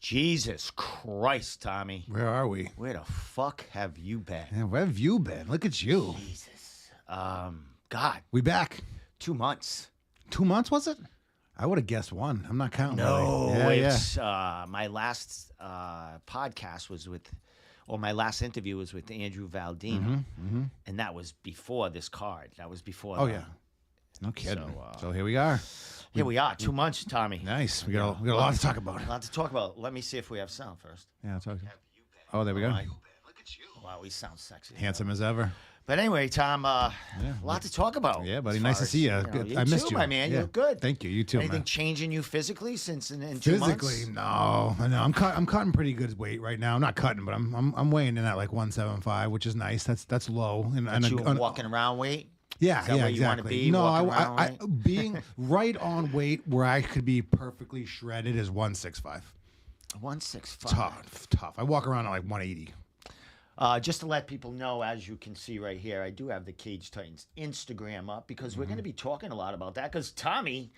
Jesus Christ, Tommy. Where are we? Where the fuck have you been? Yeah, where have you been? Look at you. Jesus. God. We back. 2 months. 2 months, was it? I would have guessed one. I'm not counting. No, really. it's my last podcast was with, or my last interview was with Andrew Valdino, and that was before this card. That was before. Oh, yeah. No kidding. So here we are. Here we are. 2 months, Tommy. Nice. We got a lot to talk about. A lot to talk about. Let me see if we have sound first. Yeah, I'll talk to you. Oh, there we go. Look at you. Wow, we sound sexy. Handsome as ever. But anyway, Tom, a lot to talk about. Yeah, buddy. Nice to see you. You I missed too, you. my man. Yeah. You look good. Thank you. You too, Anything man. changing you physically since in 2 months? Physically, no. I'm cutting pretty good weight right now. I'm not cutting, but I'm weighing in at like 175, which is nice. That's low. And You walking around weight? Yeah, Is that where you want to exactly. be? No, walking around being right on weight where I could be perfectly shredded is 165. 165. Tough. I walk around at like 180. Just to let people know, as you can see right here, I do have the Cage Titans Instagram up because we're going to be talking a lot about that because Tommy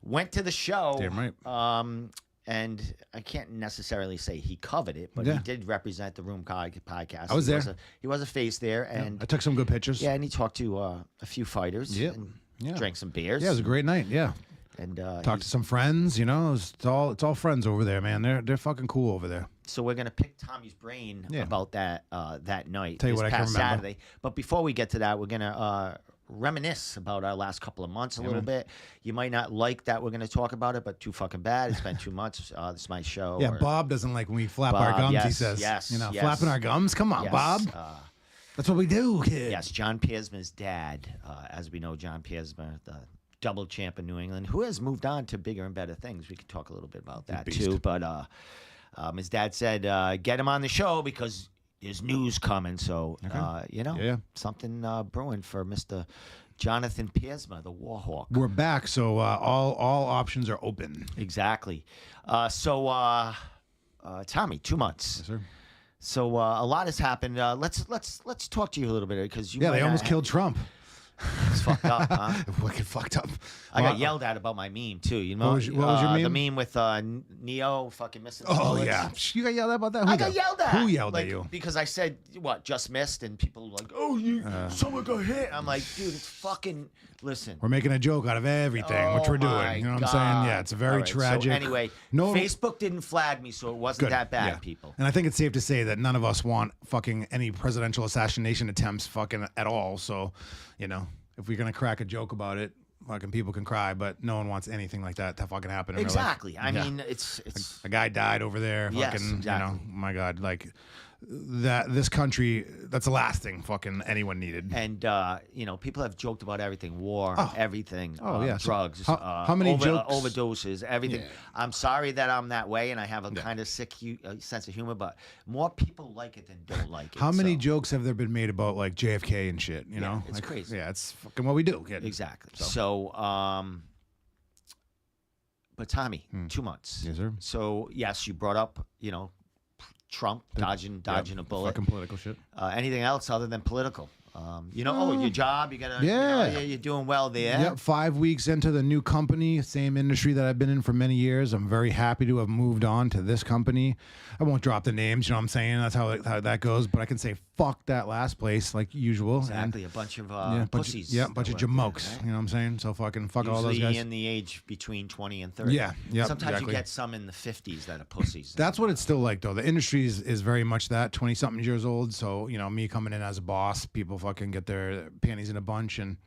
went to the show. Damn right. And I can't necessarily say he covered it, but he did represent the Room podcast. I was there. He was a face there. And I took some good pictures. Yeah, and he talked to a few fighters. Yeah. And drank some beers. Yeah, it was a great night. Yeah. And talked to some friends. You know, it's all friends over there, man. They're fucking cool over there. So we're gonna pick Tommy's brain about that night. Tell you this what I can past remember. Saturday. But before we get to that, we're gonna reminisce about our last couple of months a little bit. You might not like that we're gonna talk about it, but too fucking bad. It's been 2 months. This is my show. Yeah, Bob doesn't like when we flap our Bob, gums. yes, He says, yes, you know, yes. flapping our gums. Come on, Yes, Bob. That's what we do, kid. Yes, John Piersma's dad. As we know, John Piersma, the double champ in New England, who has moved on to bigger and better things. We could talk a little bit about that too. But his dad said, get him on the show because there's news coming. So, something brewing for Mr. Jonathan Piersma, the Warhawk. We're back, so all options are open. Exactly. Tommy, 2 months. Yes, sir. So a lot has happened. Let's talk to you a little bit because you. Yeah, they almost killed Trump. It's fucked up, huh? Wicked fucked up. I got yelled at about my meme too. You know, what was your meme? The meme with Neo fucking missing. The Oh bullets. yeah, you got yelled at about that. I got yelled at. Who yelled like, at you? Because I said what just missed, and people were like, "Oh, someone got hit." I'm like, dude, it's fucking. Listen, We're making a joke out of everything, which we're doing. You know what I'm saying? Yeah, it's a very tragic. So anyway, Facebook didn't flag me, so it wasn't that bad, people. And I think it's safe to say that none of us want fucking any presidential assassination attempts fucking at all. So, you know, if we're gonna crack a joke about it, fucking people can cry, but no one wants anything like that to fucking happen. In Exactly. Real life. I mean, it's a guy died over there. Yes, Fucking, exactly. you know, my God, like that. This country, that's the last thing fucking anyone needed. And people have joked about everything: war, everything, yeah. drugs, How many jokes? overdoses, everything. Yeah. I'm sorry that I'm that way, and I have a kind of sick sense of humor. But more people like it than don't like it. How many jokes have there been made about like JFK and shit? You know, it's like, crazy. Yeah, it's fucking what we do. Kid. Exactly. So, but Tommy, 2 months. Yes, sir. So yes, you brought up, Trump dodging a bullet. Fucking political shit. Anything else other than political? Your job, you're doing well there. Yep, 5 weeks into the new company, same industry that I've been in for many years. I'm very happy to have moved on to this company. I won't drop the names, you know what I'm saying? That's how that goes. But I can say fuck that last place like usual. Exactly, a bunch of pussies. Bunch of jamokes. Right? You know what I'm saying? So fucking fuck Usually all those guys. in the age between 20 and 30. Yeah, Sometimes exactly. you get some in the 50s that are pussies. That's what it's still like, though. The industry is very much that, 20-something years old. So, me coming in as a boss, people fucking get their panties in a bunch, and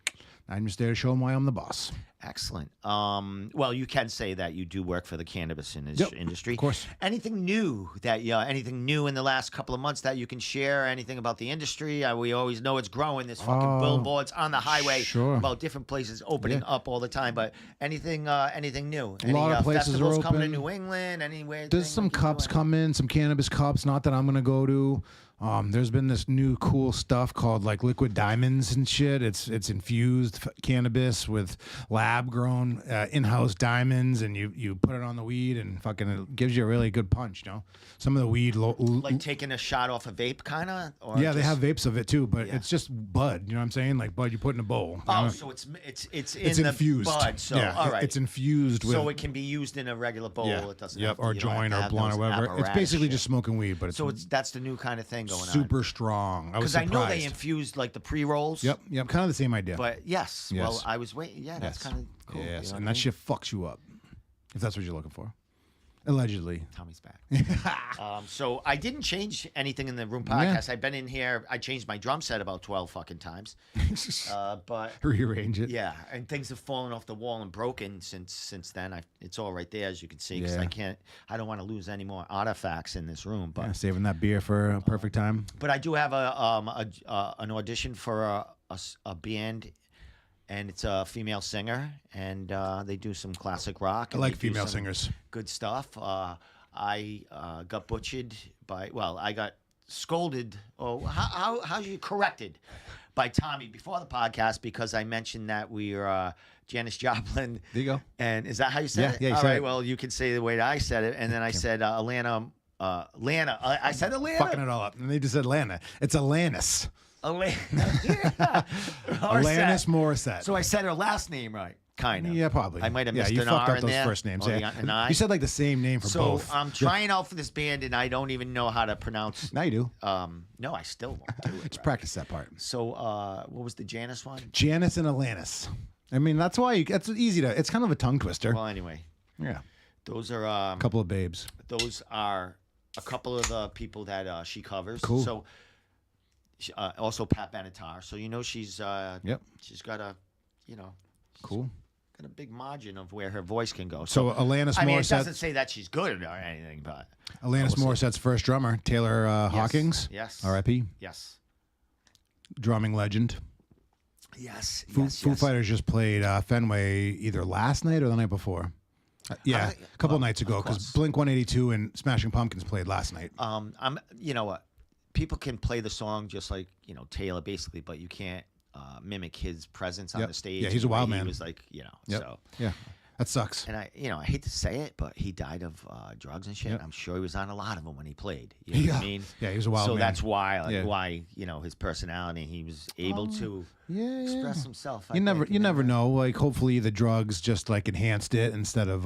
I'm just there to show them why I'm the boss. Excellent. Well, you can say that you do work for the cannabis industry. Of course. Anything new in the last couple of months that you can share? Anything about the industry? We always know it's growing. There's fucking billboards on the highway about different places opening up all the time. But anything new? A lot of places festivals are coming to open. New England? Anywhere? There's some cups coming, some cannabis cups. Not that I'm gonna go to. There's been this new cool stuff called like liquid diamonds and shit. It's infused cannabis with lab grown in-house diamonds, and you put it on the weed and fucking it gives you a really good punch. You know, some of the weed Like taking a shot off a vape, kind of. Yeah, they have vapes of it too, but it's just bud. You know what I'm saying? Like bud, you put in a bowl. Oh, so it's in infused. the bud. So yeah, all right, it's infused with. So it can be used in a regular bowl. Yeah. It doesn't. Yep, have to, or you don't have joint to or have blunt or those whatever. It's apparatus basically shit. just smoking weed, but it's So that's the new kind of thing going on. super strong. I was Because I know they surprised. infused like the pre-rolls. Yep, kind of the same idea. But yes. Well, I was waiting. Yeah, that's kind of cool. Yes, You know and what I that mean? shit fucks you up if that's what you're looking for. Allegedly. Tommy's back. So I didn't change anything in the room podcast. I've been in here. I changed my drum set about 12 fucking times. But rearrange it. yeah, and things have fallen off the wall and broken since then. It's all right there, as you can see, because Yeah. I don't want to lose any more artifacts in this room. But Yeah, saving that beer for a perfect time. but I do have an audition for a band. And it's a female singer, and they do some classic rock. I and like they do female some singers. Good stuff. I got butchered I got scolded. Oh, how you corrected by Tommy before the podcast because I mentioned that we are Janis Joplin. There you go. And is that how you said it? Yeah, you All said right. it. Well, you can say the way that I said it, and then I said Lana. I said Atlanta. Fucking it all up. And they just said Atlanta. It's Alanis. Alanis Morissette. So I said her last name right, kind of. Yeah, probably. I might have missed you an fucked R up in those there. first names. Or Yeah. an I. You said like the same name for So both. I'm trying out for this band, and I don't even know how to pronounce. Now you do. No, I still won't do it. Just right. practice that part. So, what was the Janice one? Janice and Alanis. I mean, that's why that's easy to. It's kind of a tongue twister. Well, anyway, Yeah. those are A couple of babes. those are a couple of the people that she covers. Cool. So, also Pat Benatar. So she's Yep. she's got a, Cool. got a big margin of where her voice can go. So Alanis I mean, it Morissette. doesn't say that she's good or anything, but Alanis Morissette's first drummer, Taylor Hawkins. Yes. R.I.P. Yes. Drumming legend. Yes. Foo Fighters just played Fenway either last night or the night before. Yeah, a couple of nights ago because course. Blink 182 and Smashing Pumpkins played last night. You know what? People can play the song just like Taylor, basically, but you can't mimic his presence on Yep. the stage. Yeah, he's a and the way wild he man. was like, Yep. so. Yeah, that sucks. And I hate to say it, but he died of drugs and shit. Yep. I'm sure he was on a lot of them when he played. You know what I mean? Yeah, he was a wild so man. that's why, Yeah. why his personality, he was able to Yeah, express himself. I You never, think, you and never then- know. Like, hopefully, the drugs just like enhanced it instead of,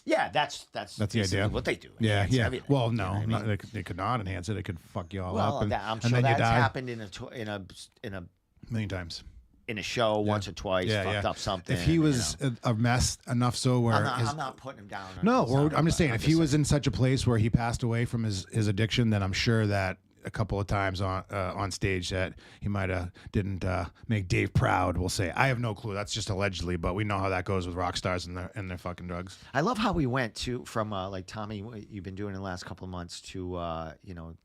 Yeah, that's the basically idea. what they do. Yeah, Enhance yeah. everything, Well, you no, know what I mean? they could not enhance it. It could fuck you all Well, up, and, I'm and sure then you that's die happened in a million times. in a show once or twice. Fucked up something. If he was a mess enough, so where I'm not putting him down. no, on or something, I'm just but saying, if he was in such a place where he passed away from his addiction, then I'm sure that a couple of times on stage that he might have didn't make Dave proud. We'll say. I have no clue. That's just allegedly, but we know how that goes with rock stars and their fucking drugs. I love how we went from like Tommy, you've been doing in the last couple of months to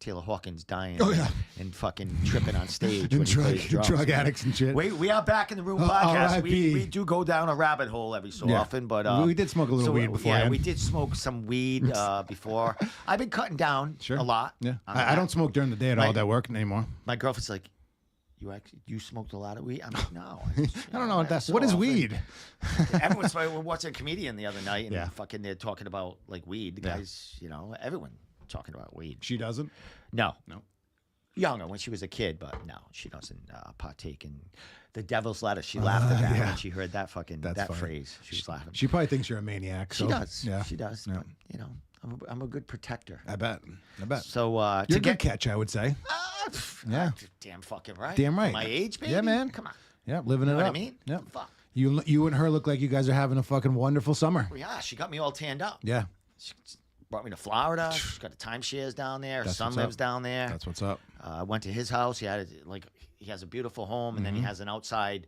Taylor Hawkins dying and fucking tripping on stage when he plays drums. drug addicts and shit. We are back in the room podcast. R.I.P. We do go down a rabbit hole every so often, but we did smoke a little weed before. Yeah, we did smoke some weed before. I've been cutting down a lot. Yeah, I don't smoke during the day at all. That work anymore. My girlfriend's like, you smoked a lot of weed? I'm like, no. I don't know what that's. What is weed? Everyone's we were watching a comedian the other night, and fucking they're talking about like weed. The guys, everyone talking about weed. She doesn't. No. Younger when she was a kid, but no, she doesn't partake in the devil's lettuce. She laughed at that when she heard that that phrase. She was laughing. She probably thinks you're a maniac. She So, does. Yeah. She does. Yeah. But, I'm a good protector. I bet. So you're a good catch, I would say. Yeah. Damn fucking right. Damn right. For my age, baby. Yeah, man. Come on. Yeah, living it You know up. what I mean? Yeah. Fuck. You and her look like you guys are having a fucking wonderful summer. Yeah, she got me all tanned up. Yeah. She brought me to Florida. She's got the timeshares down there. Her That's son what's lives up. down there. That's what's up. I went to his house. He has a beautiful home, and then he has an outside,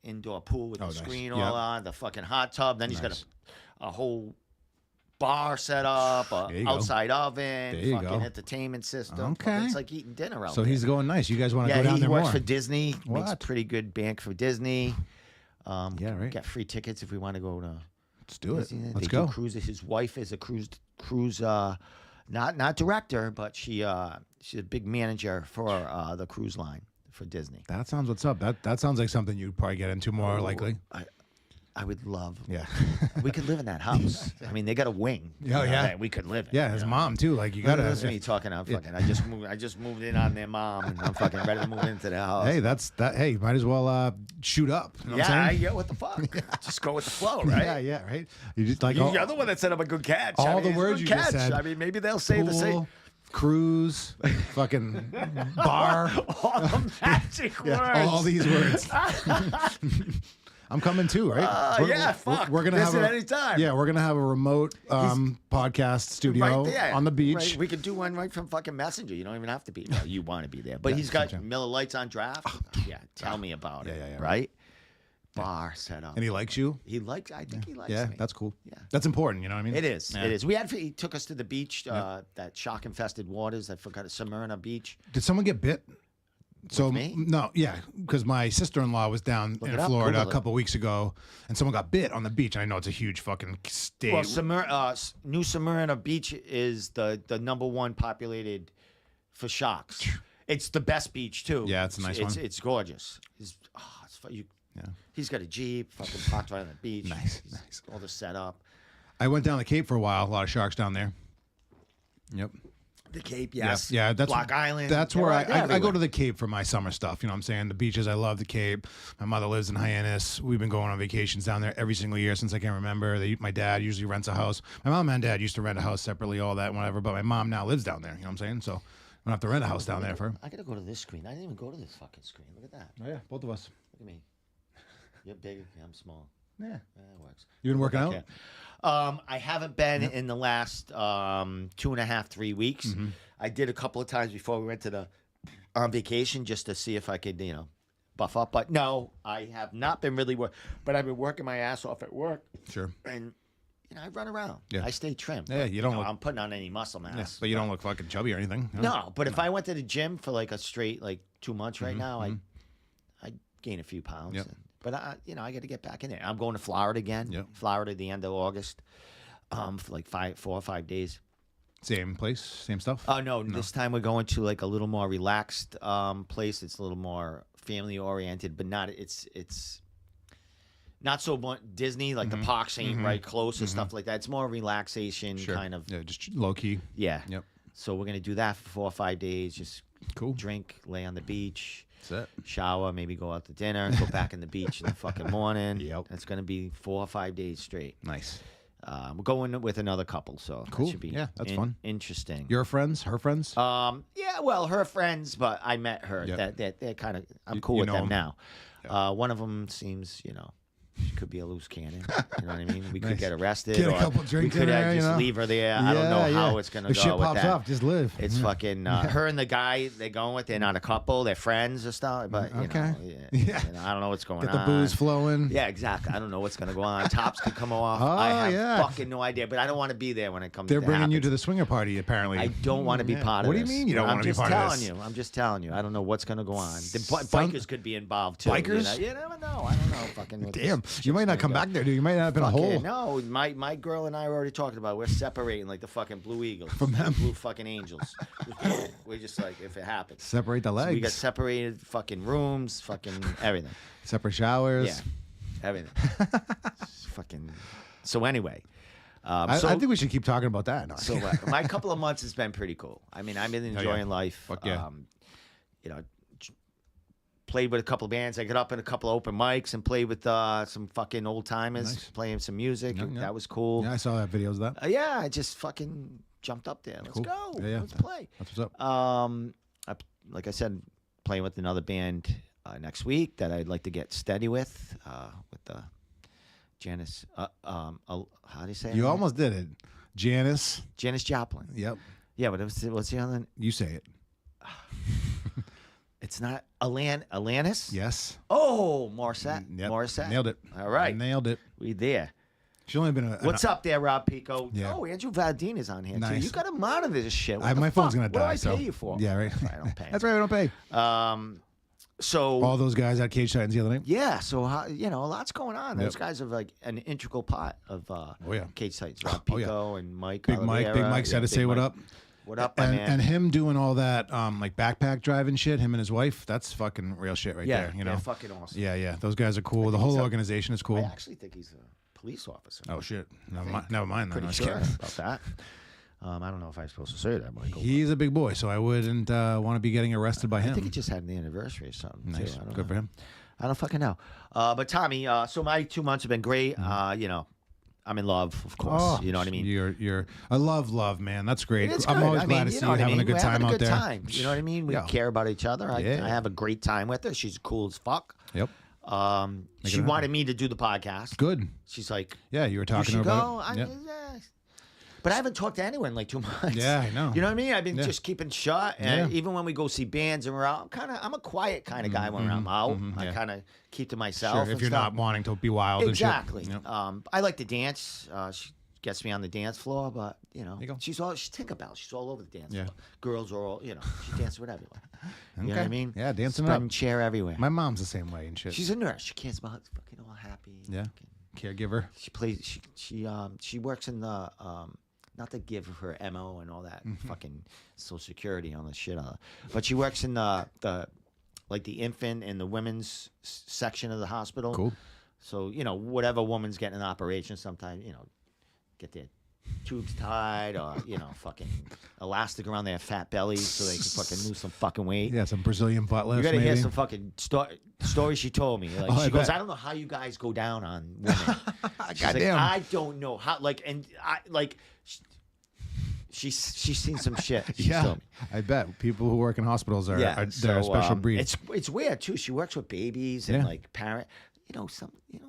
indoor pool with the nice. screen Yep. all on, the fucking hot tub. Then he's got Nice. a whole bar set up, There you go. outside oven, There you fucking go. entertainment system. Okay. It's like eating dinner out So there. he's going nice. You guys want to Yeah, go down he there works more? for Disney. Makes What? pretty good bank for Disney. Yeah, right. Get free tickets if we want to go to Let's do it. Disney. Let's They go. do cruises. His wife is a cruise Not director, but she's a big manager for the cruise line for Disney. That sounds what's up. That sounds like something you'd probably get into more likely. I would love. Yeah. We could live in that house. I mean, they got a wing. Oh, yeah. That we could live in. Yeah, his mom too. Like you gotta. Listen to me talking. I'm fucking. I just moved in on their mom, and I'm fucking ready to move into the house. Hey, that's that. Hey, might as well shoot up. You know what I'm saying? Yeah. What the fuck? Just go with the flow, right? Yeah, right. You just like You're the one that set up a good catch. All the words you just said. I mean, maybe they'll say the same. Cruise, fucking bar, all the magic words. All these words. I'm coming too, right? We're gonna have anytime. Yeah, we're gonna have a remote podcast studio on the beach. Right. We could do one right from fucking Messenger. You don't even have to be. Well, you want to be there, but he's got Miller Lights on draft. Tell me about it. Yeah. Right. Bar set up. And he likes you. I think he likes me. Yeah, that's cool. Yeah, that's important. You know what I mean? It is. It is. He took us to the beach. That shark infested waters. I forgot Smyrna Beach. Did someone get bit? So me? No, yeah, because my sister-in-law was down in Florida a couple weeks ago, and someone got bit on the beach. I know it's a huge fucking state. Well, New Smyrna Beach is the #1 populated for sharks. It's the best beach too. Yeah, it's a nice one. It's gorgeous. He's got a Jeep, fucking parked right on the beach. Nice. All the setup. I went down the Cape for a while. A lot of sharks down there. Yep. The Cape, yes. Yeah, that's Block Island. That's where I go to the Cape for my summer stuff. You know what I'm saying? The beaches, I love the Cape. My mother lives in Hyannis. We've been going on vacations down there every single year since I can remember. My dad usually rents a house. My mom and dad used to rent a house separately, all that, whatever. But my mom now lives down there. You know what I'm saying? So I don't have to rent a house down there for her. I got to go to this screen. I didn't even go to this fucking screen. Look at that. Oh, yeah, both of us. Look at me. You're big. I'm small. Yeah. That works. You been working out? I haven't been in the last 2.5, 3 weeks. Mm-hmm. I did a couple of times before we went to the on vacation just to see if I could, buff up. But no, I have not been really but I've been working my ass off at work. Sure. And I run around. Yeah. I stay trim. Yeah, you don't look. I'm putting on any muscle mass. Yeah, but you don't look fucking chubby or anything. No, but if I went to the gym for like a straight 2 months right now, I'd gain a few pounds. Yep. But I got to get back in there. I'm going to Florida again. Yep. Florida at the end of August, for like 4 or 5 days. Same place, same stuff. Oh no, this time we're going to like a little more relaxed place. It's a little more family oriented, but not. It's not so much Disney. Like the parks ain't right close and stuff like that. It's more relaxation kind of. Yeah, just low key. Yeah. Yep. So we're gonna do that for 4 or 5 days. Just cool. Drink, lay on the beach. That's it. Shower, maybe go out to dinner, go back in the beach in the fucking morning. Yep. It's going to be 4 or 5 days straight. Nice. We're going with another couple, so cool. That should be that's fun. Interesting. Your friends, her friends? Yeah, well, her friends, but I met her. Yep. They're kind of. I'm cool with them now. Yep. One of them seems, she could be a loose cannon. You know what I mean? We could get arrested. Get a or couple drinks we could in there, just leave her there. I don't know how it's going to go. If shit with pops that. off, just live. It's fucking her and the guy they're going with. They're not a couple. They're friends or stuff. But I don't know what's going on. Get the booze flowing. Yeah, exactly. I don't know what's going to go on. Tops could come off. Oh, I have fucking no idea. But I don't want to be there when it comes. They're bringing happen. you to the swinger party. Apparently, I don't want to be part of What this. do you mean you don't want to be part of this? I'm just telling you. I don't know what's going to go on. The bikers could be involved too. Bikers? You never know. I don't know. Fucking. Damn, you might not come back there, dude. You might not have been a hole. No, my girl and I were already talking about it. We're separating like the fucking Blue Eagles from them. Blue fucking Angels. We're just like, if it happens, separate the legs. So we got separated fucking rooms, fucking everything. Separate showers. Yeah, everything. Fucking. So anyway. I think we should keep talking about that. No. So my couple of months has been pretty cool. I mean, I've been enjoying life. Fuck yeah. Played with a couple of bands. I got up in a couple of open mics and played with some fucking old timers, playing some music. That was cool. Yeah, I saw that videos of that. Yeah, I just fucking jumped up there. Let's go. Yeah, Let's play. That's what's up. Like I said, playing with another band next week that I'd like to get steady with the Janice. How do you say it? You almost did it. Janice Joplin. Yep. Yeah, but what's the other? You say it. It's not Alanis? Yes. Oh, Morissette. Yep. Morissette. Nailed it. All right. Nailed it. We there. She's only been What's up there, Rob Pico? Yeah. Oh, Andrew Valdine is on here too. Nice. You got to monitor this shit. My phone's gonna die. What do I pay you for? Yeah, right. I don't pay. That's right. I don't pay. So all those guys at Cage Titans the other night. yeah, so a lot's going on. Those guys are like an integral part of Cage Titans. Rob Pico and Mike. Big Mike said to say what up. What up, my man? And him doing all that like backpack driving shit, him and his wife, that's fucking real shit right there. You know, fucking awesome. Yeah. Those guys are cool. The whole organization is cool. I actually think he's a police officer. Oh shit. Never mind. Pretty sure about that. I don't know if I'm supposed to say that, Michael. He's a big boy, so I wouldn't want to be getting arrested by him. I think he just had an anniversary or something. Nice. Too. Good for him. I don't fucking know. But Tommy, so my 2 months have been great. I'm in love, of course. Oh, you know what I mean? I love, man. That's great. It's I'm good. always glad to see you having a good time out there. Time. You know what I mean? We care about each other. I Yeah. have a great time with her. She's cool as fuck. Yep. She wanted me to do the podcast. Good. She's like, yeah, you were talking you should about go. it. But I haven't talked to anyone in like 2 months. Yeah, I know. You know what I mean? I've been just keeping shut. And Yeah. even when we go see bands and we're out, I'm a quiet kind of guy when I'm out. I kind of keep to myself. Sure, if you're not wanting to be wild exactly. and shit. Yep. I like to dance. She gets me on the dance floor, but you go. she's Tinkerbell. She's all over the dance floor. Yeah. Girls are all, she dances with everyone. You know Okay. what I mean? Yeah, dancing Spreading up. chair everywhere. My mom's the same way and shit. She's a nurse. She cares about fucking all happy. Yeah. Fucking- Caregiver. She plays. She works in the not to give her MO and all that fucking Social Security on the shit, but she works in the like the infant and the women's section of the hospital. Cool. So whatever woman's getting an operation, sometimes get their tubes tied or fucking elastic around their fat bellies so they can fucking lose some fucking weight. Yeah, some Brazilian butt lifts. You gotta maybe. hear some fucking stories she told me. Like she goes, I don't know how you guys go down on women. She's like, Goddamn. I don't know how. She's seen some shit. She told me. I bet people who work in hospitals are they're a special breed. It's weird too. She works with babies and like parent.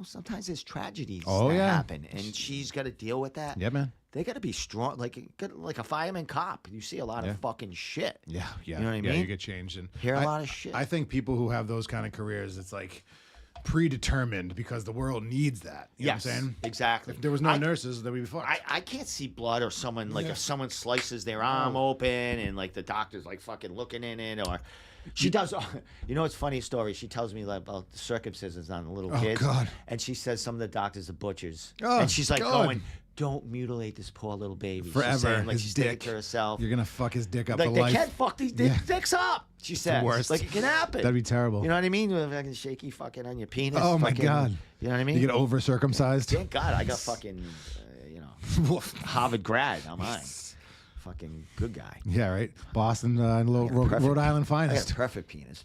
Sometimes there's tragedies that happen, and she's got to deal with that. Yeah, man. They got to be strong, like a fireman cop. You see a lot of fucking shit. Yeah. You know what I mean? Yeah, you get changed and Hear a lot of shit. I think people who have those kind of careers, it's like predetermined because the world needs that. You know what I'm saying? Exactly. If there was no nurses, then we'd be fucked. I can't see blood or someone if someone slices their arm open and like the doctor's like fucking looking in it or she does. It's a funny story. She tells me about the circumcisions on the little kids. God. And she says some of the doctors are butchers. Oh, and she's like God. going, don't mutilate this poor little baby. Forever. She's saying, like His she's taking dick. to herself. You're gonna fuck his dick up Like for they life. can't fuck these dicks up. She says, worst. like it can happen. That'd be terrible. You know what I mean? With fucking shaky fucking on your penis. Oh my fucking, God. You know what I mean? You get over circumcised. Thank God I got fucking, Harvard grad on mine. Fucking good guy. Yeah, right. Boston, Rhode Island I finest. got a perfect penis.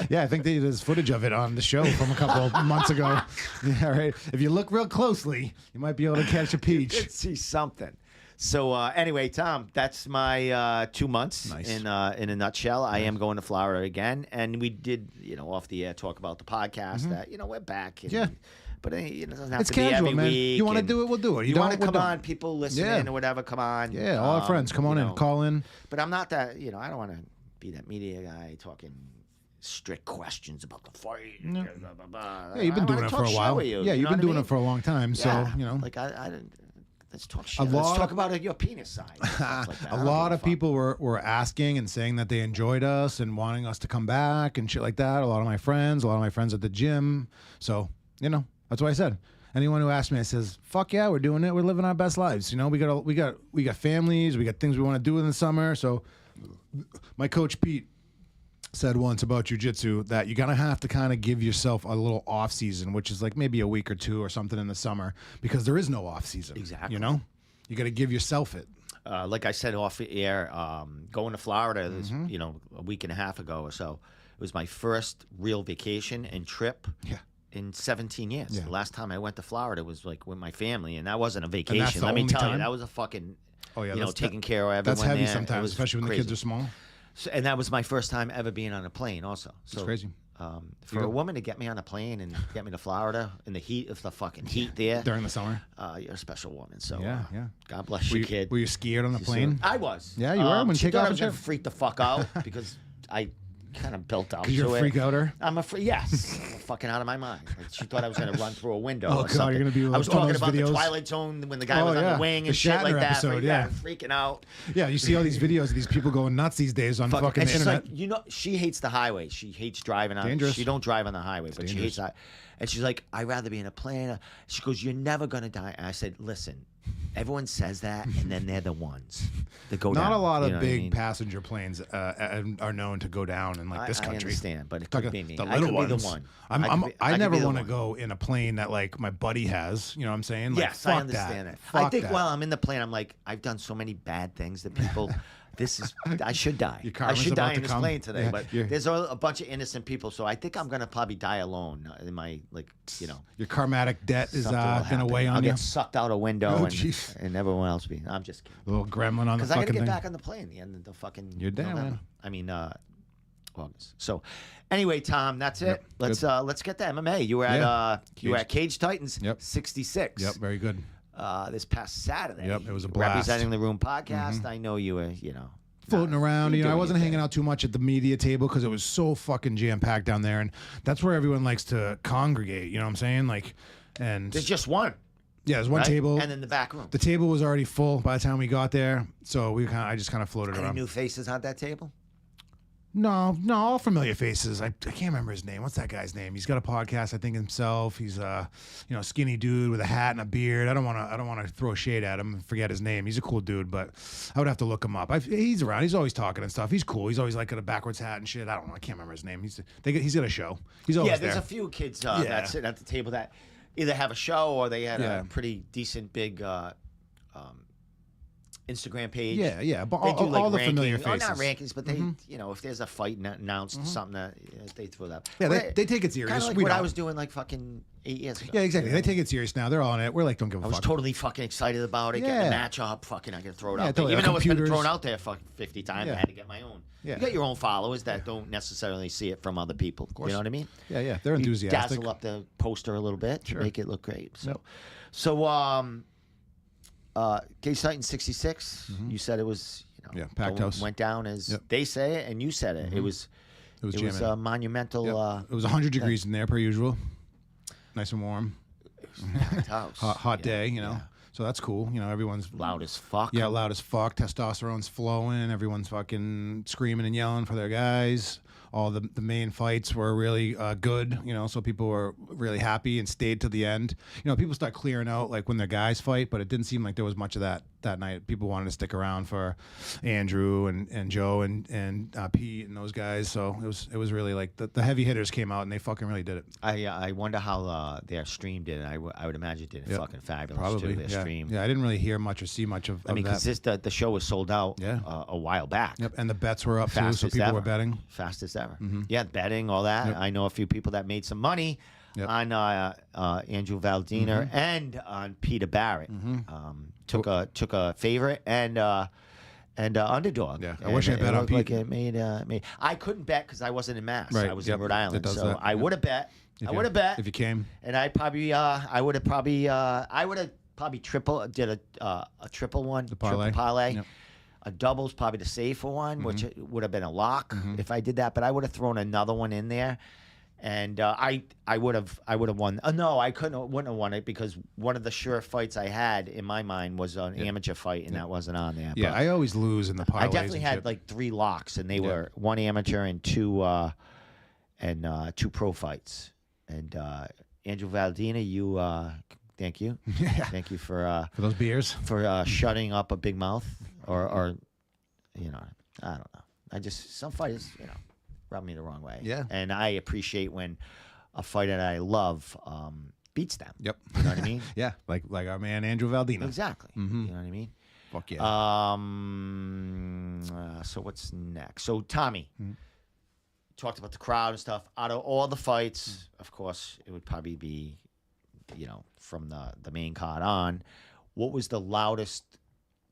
Yeah, I think there's footage of it on the show from a couple of months ago. Yeah, right. If you look real closely, you might be able to catch a peach. You could see something. So anyway, Tom, that's my 2 months in a nutshell. I am going to Florida again, and we did, off the air talk about the podcast that we're back. And, but it doesn't have It's to be casual, every man. week. You want to do it, we'll do it. You want to we'll come don't. on, people listening or whatever, come on. Yeah, all our friends, come on in, call in. But I'm not that, I don't want to be that media guy talking strict questions about the fight. No. Blah, blah, blah. Yeah, you've been doing it for a while. Yeah, you've been doing it for a long time. So, Like, I didn't. Let's talk shit. Let's talk about your penis size. Like a lot of people were asking and saying that they enjoyed us and wanting us to come back and shit like that. A lot of my friends at the gym. So, that's what I said. Anyone who asks me, I says, "Fuck yeah, we're doing it. We're living our best lives. We got families. We got things we want to do in the summer." So, my coach Pete said once about jiu-jitsu that you're gonna have to kind of give yourself a little off season, which is like maybe a week or two or something in the summer, because there is no off season. Exactly. You got to give yourself it. Like I said off the air, going to Florida, this, a week and a half ago or so, it was my first real vacation and trip. Yeah. In 17 years. Yeah. The last time I went to Florida was like with my family, and that wasn't a that's vacation. the Let me only tall you, time? that was a fucking, That's taking care of everyone. That's heavy there. It sometimes, was especially when crazy. the kids are small. So, and that was my first time ever being on a plane. Also, so It's crazy. For a woman to get me on a plane and get me to Florida in the heat of the fucking heat there During the summer. You're a special woman. So Yeah. God bless you, kid. Were you scared on the plane? I was. I was. When she take thought off I was and gonna shit? freak the fuck out because I kind of built up. 'Cause you're a freak outer? I'm a freak. Yes, I'm fucking out of my mind. Like, she thought I was gonna run through a window. Oh or God, something. you're gonna be. I was talking those about videos. the Twilight Zone when the guy was on the wing and shit Shatner like that. episode, yeah. Freaking out. Yeah, you see all these videos of these people going nuts these days on fucking and the she's internet. like, you know, she hates the highway. She hates driving on. Dangerous. She don't drive on the highway, but dangerous. she hates that. And she's like, I'd rather be in a plane. She goes, you're never gonna die. And I said, listen, everyone says that, and then they're the ones that go down. Not a lot You of know what I big mean? passenger planes are known to go down in like this I country. understand, but it Talk could be me. the I little could ones. be the one. I could never be the want to one. go in a plane that like my buddy has. You know what I'm saying? Like, Yes, fuck I understand that. Fuck I think that. while I'm in the plane, I'm like, I've done so many bad things that people. I should die. Your I karma's should about die to in this come. plane today. Yeah, but you're- there's a bunch of innocent people, so I think I'm gonna probably die alone in my Your karmatic debt is something will gonna happen. weigh I'll on you. get sucked out a window Oh, and, jeez. and everyone else be. I'm just kidding. Little gremlin on the Because I gotta fucking get thing. back on the plane the end of the fucking. You're down, November. man. I mean, August. So, anyway, Tom, that's it. Yep, Let's get the MMA. You were at Cage Titans. Yep. 66. Yep, very good. This past Saturday. Yep, it was a blast. Representing the Room podcast. I know you were, Floating around, you're I doing wasn't your hanging thing. out too much at the media table because it was so fucking jam packed down there, and that's where everyone likes to congregate. You know what I'm saying? Like, and There's just one. yeah, there's one right? table, And then the back room. the table was already full by the time we got there, so I just kind of floated Any around. new faces on that table? No, all familiar faces. I can't remember his name. What's that guy's name? He's got a podcast, I think himself. He's skinny dude with a hat and a beard. I don't want to throw shade at him and forget his name. He's a cool dude, but I would have to look him up. He's around. He's always talking and stuff. He's cool. He's always like got a backwards hat and shit. I don't know. I can't remember his name. He's got a show. He's always There's there. a few kids that sit at the table that either have a show or they had a pretty decent big Instagram page. Yeah, but They do like all the rankings, familiar or faces. not rankings, but they, if there's a fight announced, something that they throw that. Yeah, they take it serious. Kind of like We what I don't. was doing like fucking 8 years ago. Yeah, exactly. They take it serious now. They're all in it. We're like, don't give a I was fuck. totally fucking excited about it. Getting the Yeah. match up, fucking, I can throw it Yeah, out there. totally. Even though it's been Computers. thrown out there fucking 50 times, Yeah. I had to get my own. Yeah. You got your own followers that don't necessarily see it from other people. You know what I mean? Yeah, they're You enthusiastic. dazzle up the poster a little bit Sure. to make it look great. So, Yep. Cage Titans 66. You said it was, packed house. went down as Yep. they say it, and you said it. It was It was it was jamming. a monumental. Yep. It was 100 degrees in there per usual. Nice and warm. packed house. Hot Yeah, day, yeah. So that's cool. Everyone's Loud as fuck. Yeah, loud as fuck. Testosterone's flowing. Everyone's fucking screaming and yelling for their guys. All the main fights were really good, so people were really happy and stayed to the end. People start clearing out like when their guys fight, but it didn't seem like there was much of that night. People wanted to stick around for Andrew and Joe and Pete and those guys. So it was really like the heavy hitters came out and they fucking really did it. I wonder how their stream did. I would imagine it did Yep. fucking fabulous Probably. too. Their Yeah. stream. Yeah, I didn't really hear much or see much of I mean, that. because the show was sold out Yeah. a while back. Yep, and the bets were up too, so Fastest people ever. were betting. Fastest ever. Yeah, betting, all that. Yep. I know a few people that made some money Yep. on Andrew Valdiner and on Peter Barrett. Took a favorite and underdog. Yeah, I And wish I it bet on looked like Pete. it made. I couldn't bet because I wasn't in Mass. Right, I was yep, in Rhode it Island, does so that, I yep. would have bet. I would have bet if you came. and I probably I would have probably did a triple one, The parlay. triple parlay. Yep. A double's probably the safer one, which would have been a lock if I did that. But I would have thrown another one in there, and I would have won. No, I wouldn't have won it because one of the sure fights I had in my mind was an amateur fight, and that wasn't on there. Yeah, But I always lose in the parlays. I definitely and had shit. like 3 locks, and they were one amateur and two pro fights. And Andrew Valdina, you thank you, thank you for those beers. for shutting up a big mouth or I don't know. I just some fighters rub me the wrong way. Yeah. And I appreciate when a fighter that I love beats them. Yep. You know what I mean? Yeah, like our man Andrew Valdina. Exactly. You know what I mean? Fuck yeah. So what's next? So Tommy talked about the crowd and stuff. Out of all the fights, of course, it would probably be, from the main card on. What was the loudest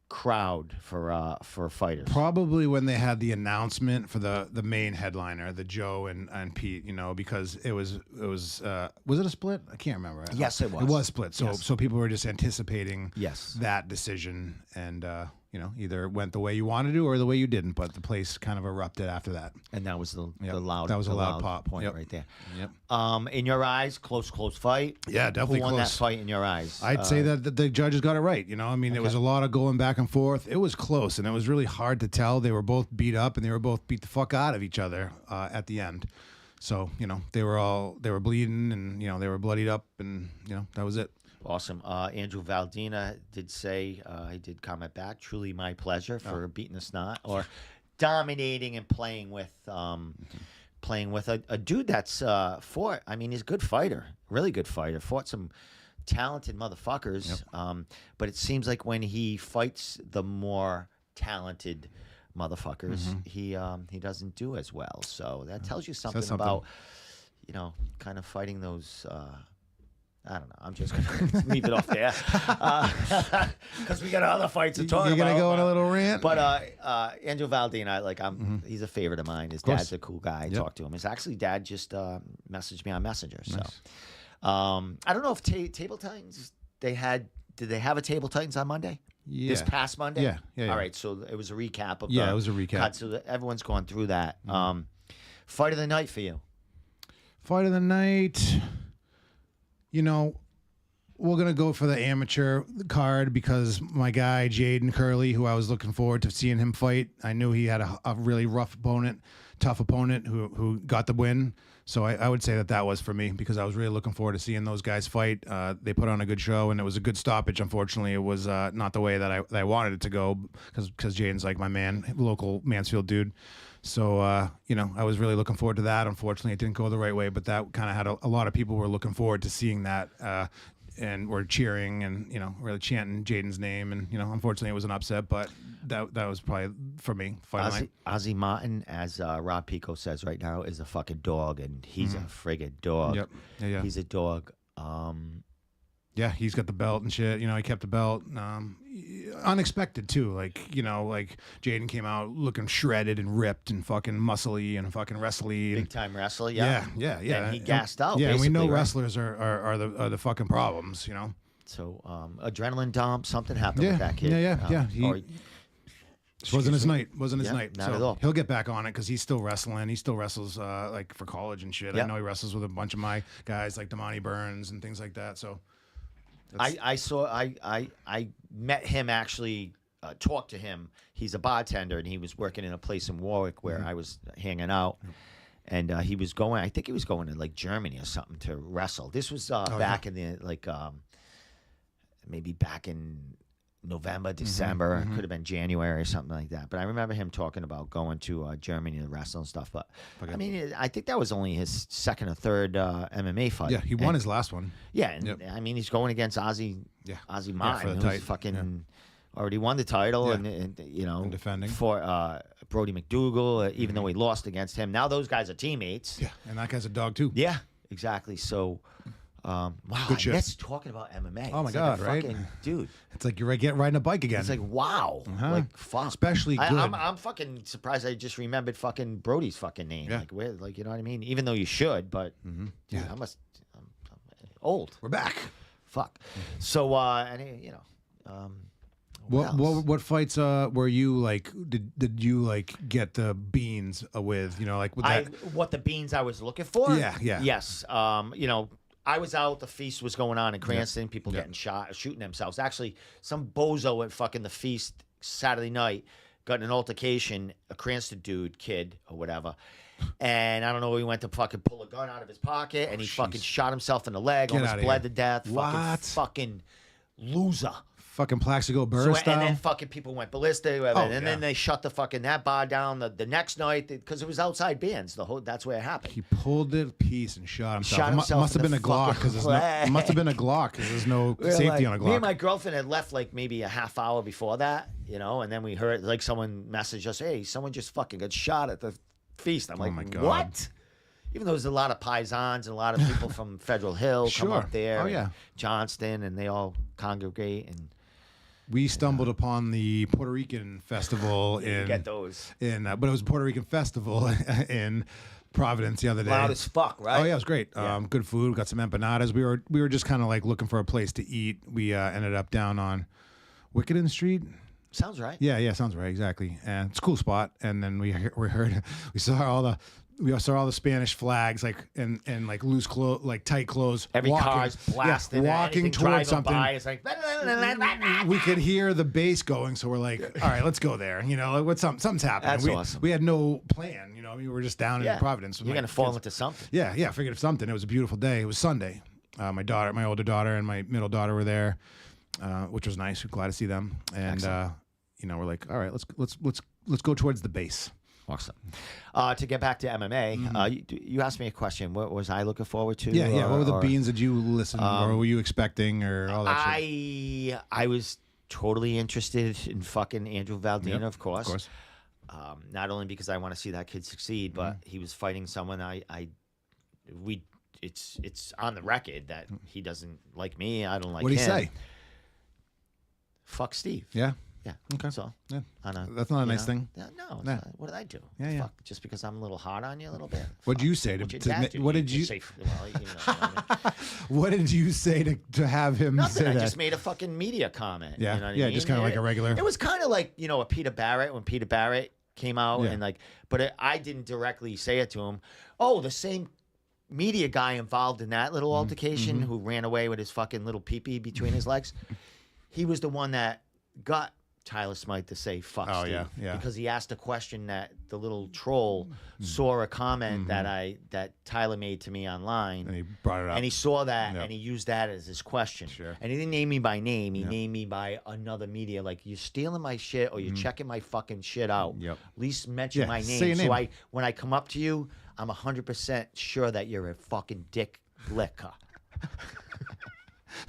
crowd for fighters? Probably when they had the announcement for the main headliner, the Joe and Pete, because it was it a split? I can't remember. Yes, it was. It was split. So Yes. so people were just anticipating Yes. that decision, and either went the way you wanted to or the way you didn't. But the place kind of erupted after that. And that was the Yep. loud. That was a loud loud pop. point Yep. right there. Yep. In your eyes, close fight. Yeah, definitely Who won that close. fight in your eyes? I'd say that the judges got it right. I mean, it was a lot of going back and forth. It was close, and it was really hard to tell. They were both beat up, and they were both beat the fuck out of each other at the end. So they were bleeding, and they were bloodied up, and that was it. Awesome. Andrew Valdina did say, he did comment back, truly my pleasure for beating the snot or dominating and playing with a dude that's fought. I mean, he's a good fighter, really good fighter. Fought some talented motherfuckers. Yep. But it seems like when he fights the more talented motherfuckers, he doesn't do as well. So that tells you something about, kind of fighting those. I don't know. I'm just going to leave it off there because we got other fights to talk about. You're going to go on a little rant? But Andrew Valdina, he's a favorite of mine. His dad's a cool guy. I talked to him. His actually dad just messaged me on Messenger. Nice. So I don't know if Table Titans, did they have a Table Titans on Monday? Yeah. This past Monday? Yeah. All right. So it was a recap of it was a recap. cut, so everyone's going through that. Fight of the night for you. Fight of the night. We're going to go for the amateur card because my guy, Jaden Curley, who I was looking forward to seeing him fight, I knew he had a really rough opponent, tough opponent who got the win. So I would say that was for me because I was really looking forward to seeing those guys fight. They put on a good show, and it was a good stoppage. Unfortunately, it was not the way that I wanted it to go because Jaden's like my man, local Mansfield dude. So, I was really looking forward to that. Unfortunately, it didn't go the right way, but that kind of had a lot of people were looking forward to seeing that and were cheering and, really chanting Jaden's name. And, unfortunately, it was an upset, but that was probably for me. Ozzy Martin, as Rob Pico says right now, is a fucking dog, and he's a friggin' dog. Yep. Yeah. He's a dog. Yeah, he's got the belt and shit. He kept the belt. Unexpected too. Like Jaden came out looking shredded and ripped and fucking muscly and fucking wrestly. Big time wrestler, yeah. Yeah. And he gassed out. Yeah, and we know right? wrestlers are the fucking problems, So adrenaline dump, something happened with that kid. Yeah. Wasn't his night. Wasn't his night. Not so at all. He'll get back on it because he's still wrestling. He still wrestles like for college and shit. Yep. I know he wrestles with a bunch of my guys like Damani Burns and things like that. So I met him actually, talked to him. He's a bartender, and he was working in a place in Warwick where I was hanging out. And he was going, I think he was going to like Germany or something to wrestle. This was back in the maybe back in November, December. Could have been January or something like that. But I remember him talking about going to Germany to wrestle and stuff. But I mean, I think that was only his second or third MMA fight. yeah, he won his last one. Yeah, and I mean, he's going against Ozzy Martin, for the who's fucking already won the title, and And defending. for Brody McDougal, even though he lost against him. Now those guys are teammates. Yeah, and that guy's a dog too. Yeah, exactly. So, wow, Good shit. that's talking about MMA. Oh my It's God, like a right? fucking, dude. It's like you're riding a bike again. It's like wow, like fuck. Especially good. I'm fucking surprised. I just remembered fucking Brody's fucking name. Yeah. Like where, like you know what I mean? Even though you should, but dude, Yeah. I'm old. We're back. Fuck. So What fights were you like? Did you like get the beans with? Like with that. What the beans I was looking for? Yeah. Yes. I was out. The feast was going on in Cranston. People getting shot, shooting themselves. Actually, some bozo at fucking the feast Saturday night got in an altercation. A Cranston kid or whatever. And I don't know. He went to fucking pull a gun out of his pocket, and he fucking shot himself in the leg. Almost bled to death. What? Fucking loser. Fucking Plaxico Burr style. And then fucking people went ballistic, and then they shut the fucking that bar down the next night because it was outside bands. That's where it happened. He pulled it a piece and shot himself. Shot himself must have been a Glock because it must have been a Glock because there's no safety on a Glock. Me and my girlfriend had left like maybe a half hour before that, and then we heard like someone messaged us, "Hey, someone just fucking got shot at the feast." I'm like, my God. "What?" Even though there's a lot of paisans and a lot of people from Federal Hill come up there, and Johnston, and they all congregate and. We stumbled upon the Puerto Rican festival get those. but it was a Puerto Rican festival in Providence the other day. Loud as fuck, right? Oh yeah, it was great. Good food. Got some empanadas. We were just kind of like looking for a place to eat. We ended up down on Wickenden Street. Sounds right. Yeah, sounds right, exactly. And it's a cool spot. And then we saw all the Spanish flags, like and like loose clothes, like tight clothes. Every car's blasting. Walking towards something. By, it's like we could hear the bass going, so we're like, all right, let's go there. You know, like, something's happening. That's awesome. We had no plan. You know, we were just down in Providence. You're gonna fall into something. Yeah, figured something. It was a beautiful day. It was Sunday. My older daughter, and my middle daughter were there, which was nice. We're glad to see them. And you know, we're like, all right, let's go towards the base. Awesome. To get back to MMA, you asked me a question. What was I looking forward to? Yeah. What were the beans that you listened, or were you expecting, or all that shit? I was totally interested in fucking Andrew Valdina, of course. Of course. Not only because I want to see that kid succeed, but he was fighting someone it's on the record that he doesn't like me. I don't like him. What did he say? Fuck Steve. Yeah. Yeah. Okay. So that's not a nice thing. No. Nah. What did I do? Yeah. Fuck, just because I'm a little hard on you a little bit. What did you say to? What did you? Say, well, you know what I mean? What did you say to have him Nothing. say I that? just made a fucking media comment. Yeah. You know what I mean? Just kind of like a regular. It was kind of like, you know, a Peter Barrett when Peter Barrett came out and like, but I didn't directly say it to him. Oh, the same media guy involved in that little altercation who ran away with his fucking little peepee between his legs. He was the one that got Tyler Smythe to say fuck Steve. Yeah. Because he asked a question that the little troll saw a comment that Tyler made to me online. And he brought it up. And he saw that and he used that as his question. Sure. And he didn't name me by name. He named me by another media. Like, you're stealing my shit or you're checking my fucking shit out. Yep. At least mention my name. Say your name. So when I come up to you, I'm 100% sure that you're a fucking dick licker.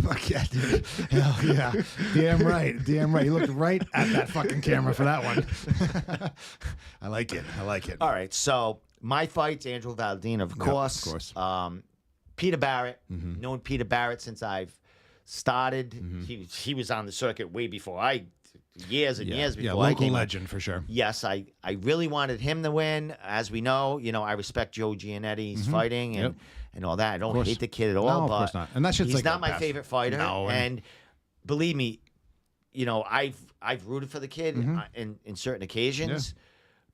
Fuck yeah, dude. Hell yeah. Damn right. You looked right at that fucking camera for that one. I like it. All right. So my fight's Andrew Valdina, of course. Of course. Peter Barrett. Known Peter Barrett since I've started. He was on the circuit way before years and years before I local came legend for sure. Yes, I really wanted him to win. As we know, I respect Joe Giannetti's fighting and all that. I don't hate the kid at all. No, of but course not. And that shit's he's like not my favorite fighter. No, and believe me, I've rooted for the kid in certain occasions.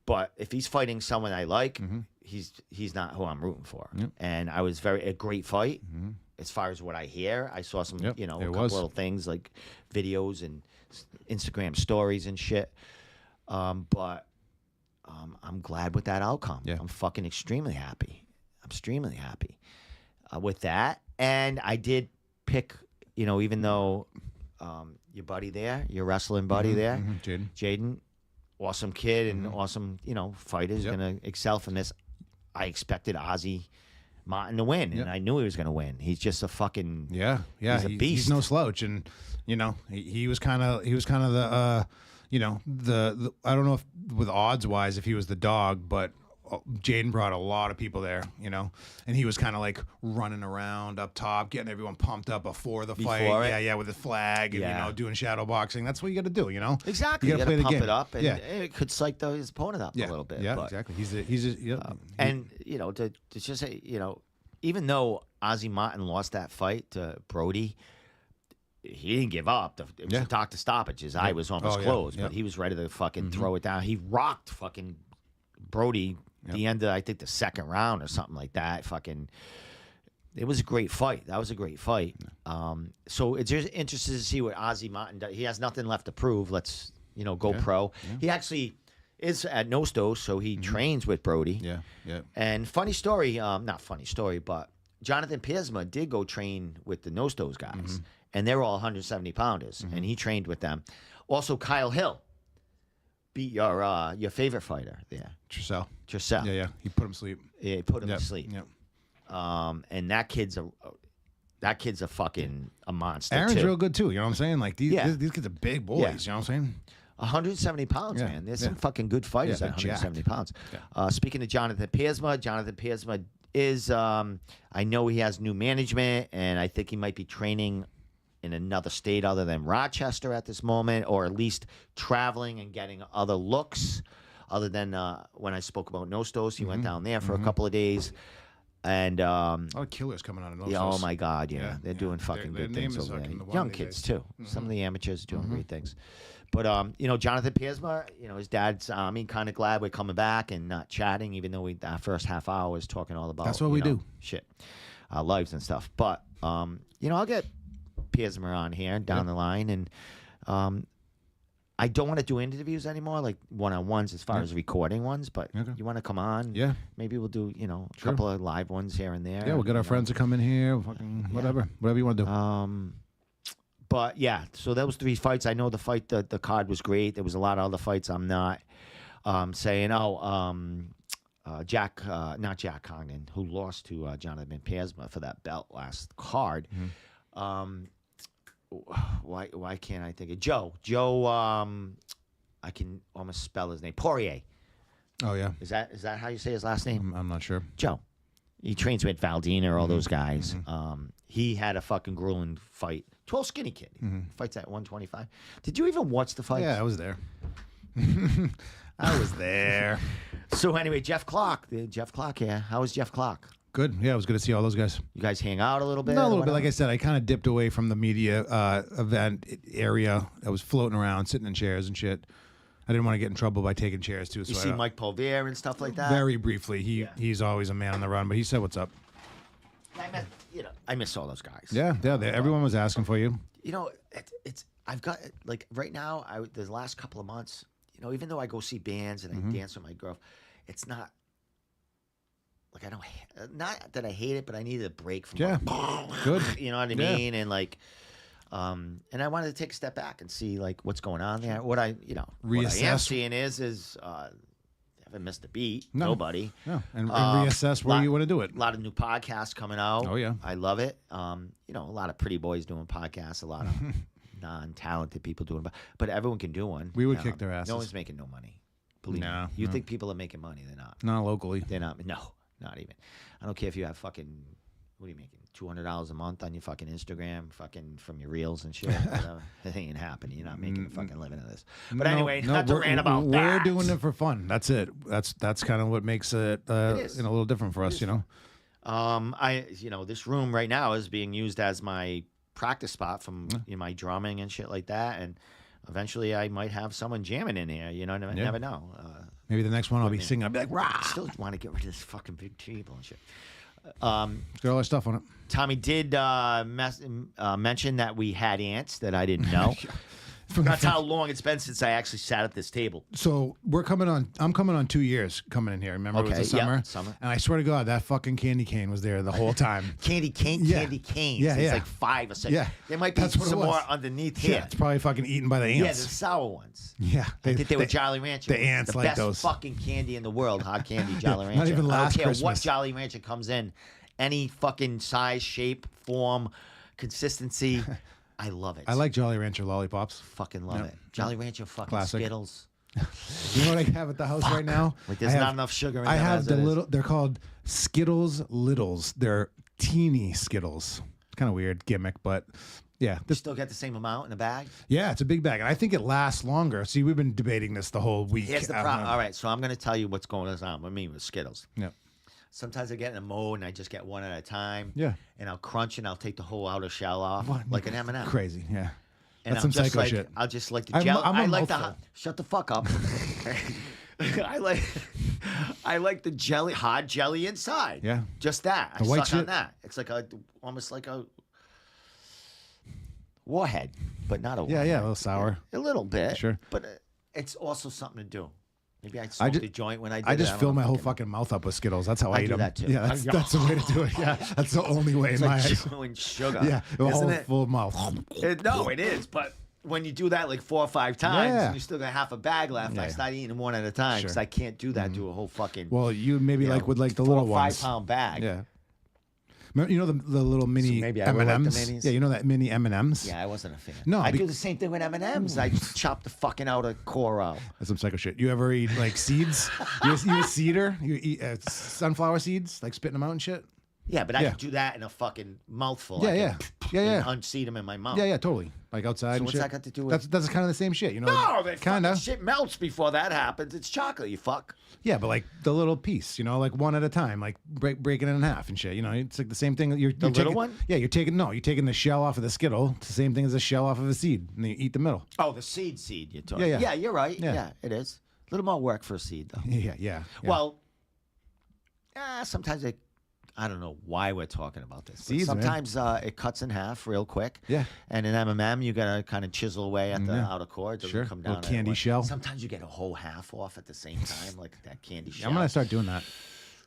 But if he's fighting someone I like, he's not who I'm rooting for. And I was a great fight. As far as what I hear, I saw some, a couple little things like videos and Instagram stories and shit. But I'm glad with that outcome. Yeah. I'm fucking extremely happy. With that. And I did pick, even though your buddy there, your wrestling buddy there, Jaden, awesome kid and awesome, fighter, is going to excel from this. I expected Ozzy Martin to win, and I knew he was going to win. He's just a fucking he's a beast. He's no slouch, and he was kind of the the I don't know if with odds wise if he was the dog, but Jaden brought a lot of people there, and he was kind of like running around up top, getting everyone pumped up before the fight. Yeah, with the flag and doing shadow boxing. That's what you got to do, Exactly. You got to pump it up, and it could psych his opponent up a little bit. Yeah, exactly. And to just say, even though Ozzy Martin lost that fight to Brody, he didn't give up. It was a doctor stoppage. His eye was almost closed, but he was ready to fucking throw it down. He rocked fucking Brody. The end of, I think, the second round or something like that. It was a great fight. That was a great fight. So it's just interested to see what Ozzy Martin does. He has nothing left to prove. Let's, go pro. Yeah. He actually is at Nostos, so he trains with Brody. Yeah. And funny story, not funny story, but Jonathan Piersma did go train with the Nostos guys, and they were all 170 pounders, and he trained with them. Also, Kyle Hill beat your favorite fighter there. Trissell. Yeah. He put him to sleep. Yeah, he put him to sleep. Yep. And that kid's a fucking a monster. Aaron's real good too. You know what I'm saying? Like these kids are big boys. Yeah. You know what I'm saying? 170 pounds, man. There's some fucking good fighters at 170 pounds. Yeah. Speaking of Jonathan Piersma is I know he has new management, and I think he might be training in another state other than Rochester at this moment, or at least traveling and getting other looks. Other than when I spoke about Nostos, he went down there for a couple of days. And a lot of killers coming out of Nostos. Yeah, oh my God, they're doing fucking good things over there. Young kids too. Some of the amateurs are doing great things. But Jonathan Piersma, his dad's kind of glad we're coming back and not chatting, even though our first half hour was talking all about That's what we do. Shit, our lives and stuff. But I'll get Piersma on here down the line, and I don't want to do interviews anymore, like one-on-ones as far as recording ones. But you want to come on? Yeah. Maybe we'll do a couple of live ones here and there. Yeah, we'll get our friends to come in here. Fucking whatever you want to do. But yeah, so those 3 fights. I know the fight, the card was great. There was a lot of other fights. I'm not saying, not Jack Congdon, who lost to Jonathan Piersma for that belt last card. Why can't I think of Joe? I can almost spell his name. Poirier. Oh yeah. Is that how you say his last name? I'm not sure. Joe. He trains with Valdina, all those guys. He had a fucking grueling fight. 12 skinny kid. Fights at 125. Did you even watch the fight? Yeah, I was there. I was there. So anyway, Jeff Clark. Jeff Clark here. How was Jeff Clark? Good. Yeah, it was good to see all those guys. You guys hang out a little bit? Not a little bit. Like I said, I kind of dipped away from the media event area. I was floating around, sitting in chairs and shit. I didn't want to get in trouble by taking chairs too. So you see Mike Pulver and stuff like that? Very briefly. He's always a man on the run, but he said, "What's up?" I miss all those guys. Yeah. Everyone was asking for you. I've got like right now. The last couple of months, even though I go see bands and I dance with my girl, it's not like I don't. Not that I hate it, but I needed a break from. Yeah. Good. You know what I mean? And like. And I wanted to take a step back and see like what's going on there. What I am seeing is haven't missed a beat. No. Nobody. No. And reassess where you want to do it. A lot of new podcasts coming out. Oh yeah. I love it. A lot of pretty boys doing podcasts. A lot of non-talented people doing, but everyone can do one. We would kick their asses. No one's making no money. Believe me. You think people are making money? They're not. Not locally. They're not. No, not even. I don't care if you have fucking. What are you making? $200 a month on your fucking Instagram, fucking from your reels and shit. That ain't happening. You're not making a fucking living of this. But anyway, not to rant about that. We're doing it for fun. That's it. That's kind of what makes it, a little different for us, This room right now is being used as my practice spot from my drumming and shit like that. And eventually, I might have someone jamming in here. Never know. Maybe the next one I'll be singing. I'll be like, rah! I still want to get rid of this fucking big table and shit. Got all that stuff on it. Tommy did mention that we had ants that I didn't know. That's how long it's been since I actually sat at this table. So I'm coming on 2 years coming in here. Remember, it was the summer? Yeah, summer. And I swear to God, that fucking candy cane was there the whole time. Candy canes. Yeah, it's like 5 or 6. Yeah. There might be some more underneath here. Yeah, it's probably fucking eaten by the ants. Yeah, the sour ones. Yeah. I think they were Jolly Rancher. The ants the like best those. fucking candy in the world, hot candy, Jolly Rancher. Not even last I don't care Christmas. what Jolly Rancher comes in. Any fucking size, shape, form, consistency. I love it. I like Jolly Rancher lollipops. Fucking love it. Jolly Rancher fucking Classic. Skittles. You know what I have at the house right now? Like there's not enough sugar in them. I have the little, they're called Skittles Littles. They're teeny Skittles. Kind of weird gimmick, but yeah. You still get the same amount in a bag? Yeah, it's a big bag. And I think it lasts longer. See, we've been debating this the whole week. Here's the problem. All right, so I'm going to tell you what's going on with me with Skittles. Yeah. Sometimes I get in a mode and I just get one at a time. Yeah. And I'll crunch and I'll take the whole outer shell off like an M&M. Crazy, yeah. And That's some psycho shit. I'll just like the jelly. Shut the fuck up. I like the jelly, hard jelly inside. Yeah. Just that. The I white suck shit. on that. It's like almost like a warhead, but not a warhead. Yeah, a little sour. A little bit. Sure. But it's also something to do. Maybe I'd smoke the joint when I did I just it. fill my whole fucking mouth up with Skittles. That's how I eat do them. that too. Yeah, that's the way to do it. Yeah, that's the only way in my eyes. Chewing sugar. Yeah, a whole it? full mouth. No, it is. But when you do that like 4 or 5 times, Yeah. and you still got half a bag left, I start eating them one at a time because Sure. I can't do that to a whole fucking. Well, you maybe like with like the 4 little or 5 ones. pound bag. Yeah. You know the little mini maybe I will like the M&Ms? minis? Yeah, you know that mini M&Ms? Yeah, I wasn't a fan. No, I do the same thing with M&Ms. I chop the fucking outer core out. That's some psycho shit. You ever eat like seeds? you a seeder? You eat sunflower seeds? Like spitting them out and shit? Yeah, but I can do that in a fucking mouthful. Yeah, I yeah. can Yeah. and unseat them in my mouth. Yeah, totally. Like outside So and what's shit. that got to do with? That's kind of the same shit, you know? No, that kind fucking of. shit melts before that happens. It's chocolate, you fuck. Yeah, but like the little piece, you know, like one at a time, like breaking it in half and shit. You know, it's like the same thing. You're little taking, one? Yeah, you're taking the shell off of the Skittle. It's the same thing as the shell off of a seed, and then you eat the middle. Oh, the seed you're talking. Yeah. Yeah, you're right. Yeah. Yeah, it is. A little more work for a seed, though. Yeah. Well, sometimes I don't know why we're talking about this. But Seeds, sometimes it cuts in half real quick. Yeah. And in M&M, you got to kind of chisel away at the outer core. It doesn't Sure. come down. Little candy at once. shell. Sometimes you get a whole half off at the same time, like that candy shell. I'm gonna start doing that.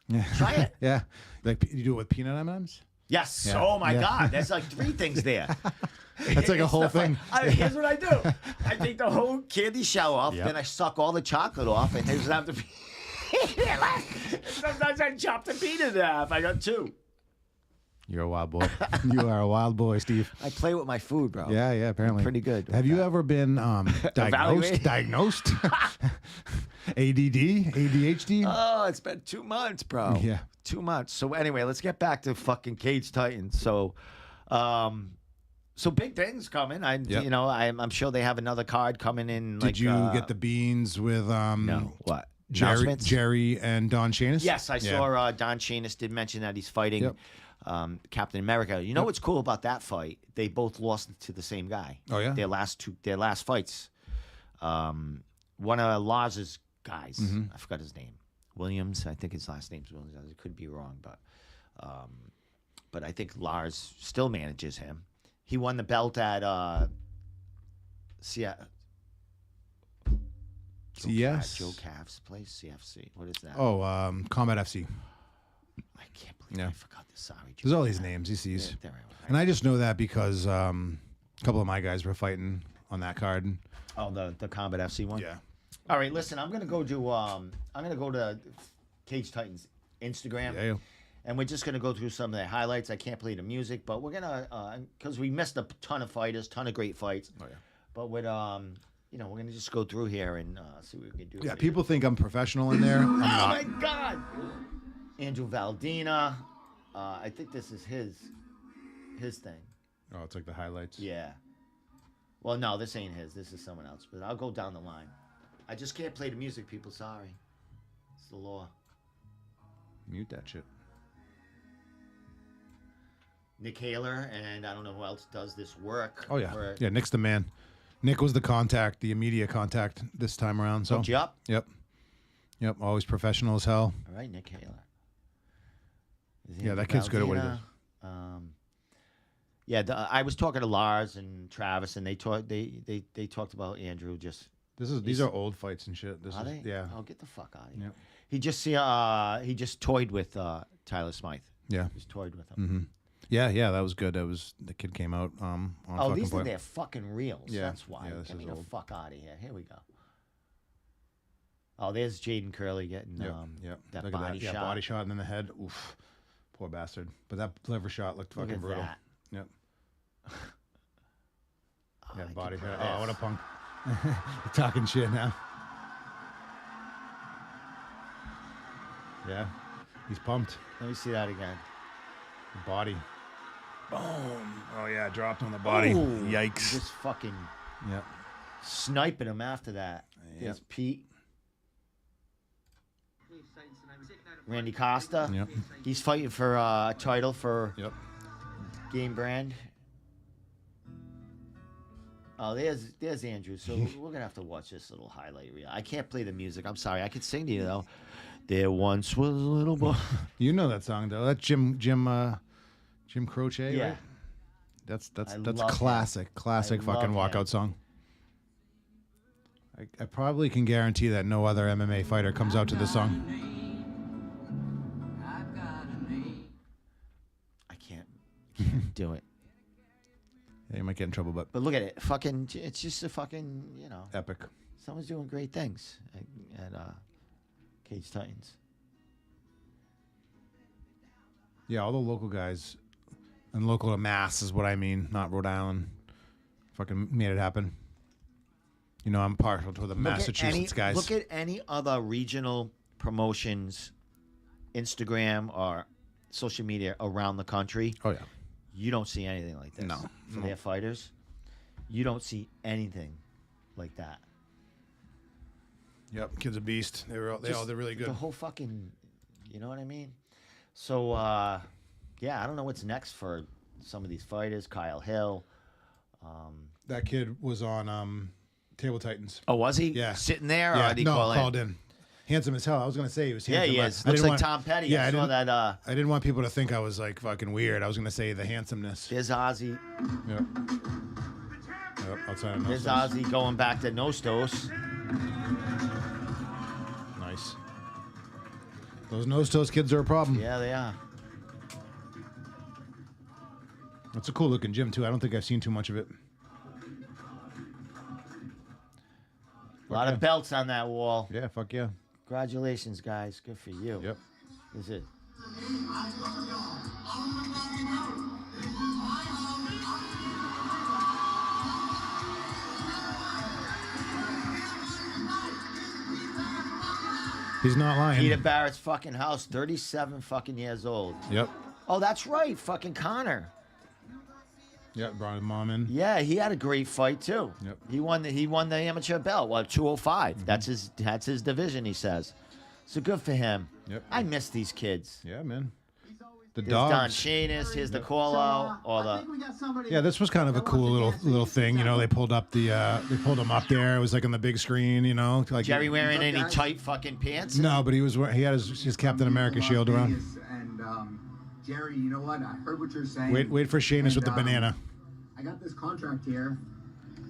Yeah. Try it. Yeah, like you do it with peanut M&Ms. Yes. Yeah. Oh, my Yeah. God. There's like 3 things there. That's like a whole Stuff like- thing. here's what I do. I take the whole candy shell off, Yep. then I suck all the chocolate off, and here's what I have to Sometimes I chop the peanut in half. I got 2. You're a wild boy. You are a wild boy, Steve. I play with my food, bro. Yeah, apparently. Pretty good with Have you that. ever been Evaluated? diagnosed? ADD? ADHD? Oh, it's been 2 months, bro. Yeah. 2 months. So anyway, let's get back to fucking Cage Titans. So, big things coming. Yep. I'm sure they have another card coming in. Did you get the beans with no what announcements? Jerry and Don Shanis? Yes, I saw Don Shanis did mention that he's fighting Yep. Captain America. You know what's cool about that fight? They both lost to the same guy. Oh, yeah? Their last fights. One of Lars's guys, Mm-hmm. I forgot his name. Williams, I think his last name's Williams. I could be wrong, but I think Lars still manages him. He won the belt at Yes. Joe Cav's place, CFC. What is that? Oh, Combat FC. I can't believe Yeah. I forgot the sorry. There's all these names he sees. Yeah, there I am. And I just know that because a couple of my guys were fighting on that card. Oh, the Combat FC one. Yeah. All right, listen. I'm gonna go to Cage Titans Instagram. Yeah. And we're just going to go through some of the highlights. I can't play the music, but we're going to, because we missed a ton of fighters, ton of great fights. Oh, yeah. But with, we're going to just go through here and see what we can do. Yeah, for you. people think I'm professional in there. I'm Oh, not. my God. Andrew Valdina. I think this is his thing. Oh, it's like the highlights. Yeah. Well, no, this ain't his. This is someone else. But I'll go down the line. I just can't play the music, people. Sorry. It's the law. Mute that shit. Nick Haler, and I don't know who else does this work. Oh, yeah. Yeah, Nick's the man. Nick was the contact, the immediate contact this time around. So. Hooked you up? Yep. Always professional as hell. All right, Nick Haler. Yeah, that kid's good at what he does. I was talking to Lars and Travis, and they talked about Andrew. These are old fights and shit. Are they? Yeah. Oh, get the fuck out of here. Yep. He just toyed with Tyler Smythe. Yeah. Just toyed with him. Mm-hmm. Yeah, that was good. The kid came out on Oh, fucking these are point. their fucking reels. Yeah. That's why. Yeah, this Get me is the old. fuck out of here. Here we go. Oh, there's Jaden Curley getting that Look body at that. shot. Yeah, body shot and then the head. Oof. Poor bastard. But that liver shot looked Look fucking at brutal. that. Yep. Oh, Yeah, I body can shot. press. Oh, what a punk. You're talking shit now. Yeah. He's pumped. Let me see that again. Body. Boom. Oh, yeah, dropped on the body. Ooh, Yikes. Just fucking Yep. sniping him after that. There's Pete. Randy Costa. Yep. He's fighting for a title for Yep. Game Brand. Oh, there's Andrew. So we're gonna have to watch this little highlight reel. I can't play the music. I'm sorry. I could sing to you though. There once was a little boy. You know that song though. That's Jim Croce, Yeah. right? That's I love classic I fucking love walkout him. song. I probably can guarantee that no other MMA fighter comes out to this song. I can't do it. Yeah, you might get in trouble, but But look at it. Fucking. It's just a fucking. epic. Someone's doing great things at Cage Titans. Yeah, all the local guys, and local to Mass is what I mean, not Rhode Island. Fucking made it happen. You know, I'm partial to the Massachusetts guys. Look at any other regional promotions, Instagram or social media around the country. Oh yeah. You don't see anything like this. No. For their fighters, you don't see anything like that. Yep, kid's a beast. They're really good. The whole fucking, you know what I mean? So, yeah, I don't know what's next for some of these fighters. Kyle Hill. That kid was on Table Titans. Oh, was he? Yeah. Sitting there? Yeah, or did he no, call called in. Handsome as hell. I was gonna say he was handsome. Yeah, he is. Looks like Tom Petty. Yeah, I saw that. I didn't want people to think I was like fucking weird. I was gonna say the handsomeness. There's Ozzy. Yep. Yep. Outside of There's Nostos. Ozzy going back to Nostos. Nice. Those Nostos kids are a problem. Yeah, they are. It's a cool looking gym too. I don't think I've seen too much of it. A lot of belts on that wall. Yeah, fuck yeah. Congratulations, guys. Good for you. Yep. Is it? He's not lying. Peter Barrett's fucking house, 37 fucking years old. Yep. Oh, that's right. Fucking Connor. Yep, brought his mom in. Yeah, he had a great fight too. Yep. He won the amateur belt. Well, 205. Mm-hmm. That's his division, he says. So good for him. Yep. I miss these kids. Yeah, man. The Here's Don dogs. Shanis, here's the call out, or the Yeah, this was kind of a cool little thing. You know, they pulled him up there. It was like on the big screen. You know, like Jerry wearing any tight fucking pants? No, but he had his Captain America shield around. And Jerry, you know what? I heard what you're saying. Wait for Sheamus with the banana. I got this contract here.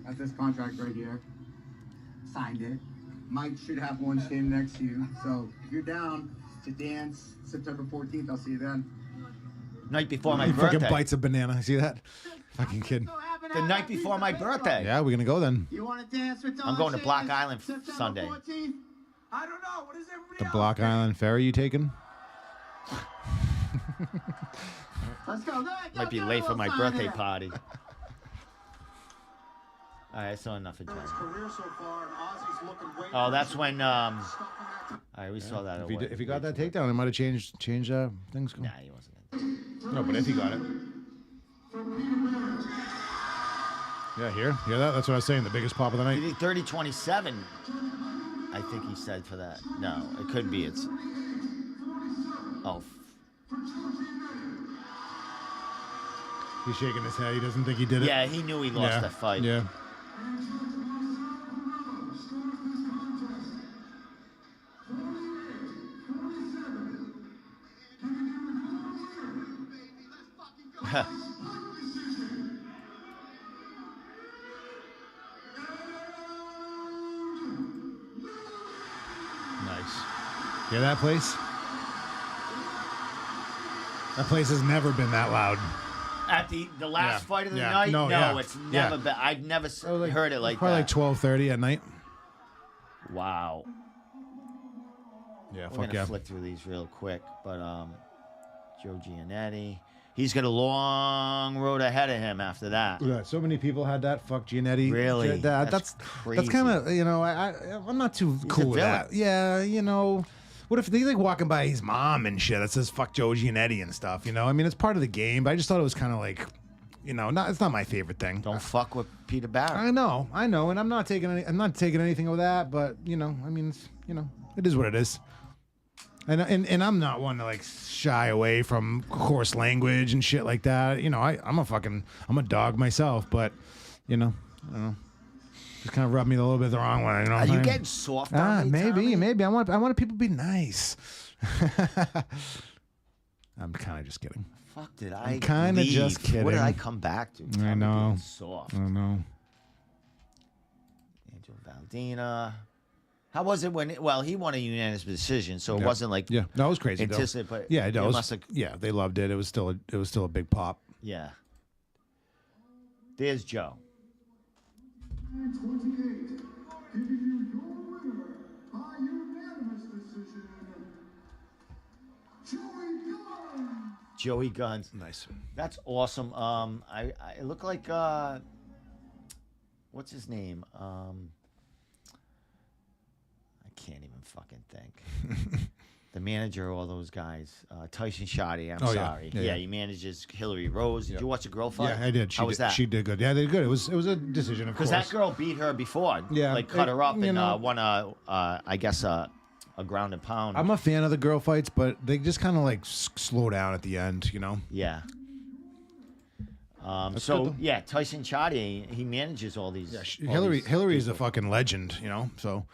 Got this contract right here. Signed it. Mike should have one standing next to you. So if you're down to dance September 14th, I'll see you then. Night before my He birthday. fucking bites a banana. See that? Fucking kid. The night before my birthday. Yeah, we're gonna go then. You want to dance with I'm going to Block Island Sunday. 14th? I don't know. What is everybody The else Block saying? Island ferry you taking? Let's go. Might be late for my birthday party. All right, I saw enough of Jerry. Oh, that's when. All right, we saw that. If he got that takedown, it might have changed things. Nah, he wasn't. No, but if he got it. Yeah, hear that? That's what I was saying. The biggest pop of the night. 30-27. I think he said for that. No, it could be. It's. Oh. He's shaking his head. He doesn't think he did it. Yeah, he knew he lost that fight. Yeah. Nice. Hear that place? That place has never been that loud. At the last Yeah. fight of the Yeah. night? No, No, yeah. it's Yeah. never been. I've never heard it like probably that. like 12:30 at night. Wow. Yeah, We're fuck gonna yeah. flick through these real quick, but Joe Giannetti, he's got a long road ahead of him after that. Yeah, so many people had that. Fuck Giannetti. Really? That's crazy. kind of, you know, I'm not too He's cool a with villain. that. Yeah, you know, what if they like walking by his mom and shit that says fuck Joe Giannetti and stuff, you know? I mean, it's part of the game, but I just thought it was kind of like, you know, it's not my favorite thing. Don't fuck with Peter Barrett. I know, and I'm not taking anything of that, but you know, I mean, you know, it is what it is. And I'm not one to like shy away from coarse language and shit like that. You know, I'm a dog myself, but you know, I don't know. Just kind of rubbed me a little bit the wrong way. You know Are what you I'm saying? getting soft on me, maybe, Tommy? I want people to be nice. I'm kind of just kidding. Fuck, did I kinda leave? just kidding. What did I come back to? Tommy know. being soft. I don't know. Angel Valdina. How was it when? He won a unanimous decision, so it Yeah. wasn't like Yeah, that was crazy. Though. anticipate. Yeah, it you was. must've- Yeah, they loved it. It was still a big pop. Yeah. There's Joe. Joey Guns. Nice. That's awesome. It looked like what's his name? I can't even fucking think. the manager of all those guys, Tyson Shoddy. I'm Oh, yeah. sorry. Yeah, yeah. He manages Hillary Rose. Did Yep. you watch a girl fight? Yeah, I did. How was that? She did good. Yeah, they did good. It was a decision, of course. Because that girl beat her before. Yeah, Like cut her up you and know. won I guess a ground and pound. I'm a fan of the girl fights, but they just kind of like slow down at the end, you know? Yeah. good, So though. yeah, Tyson Shoddy, he manages all these. Yeah, all Hillary these Hillary's a people. fucking legend, you know? So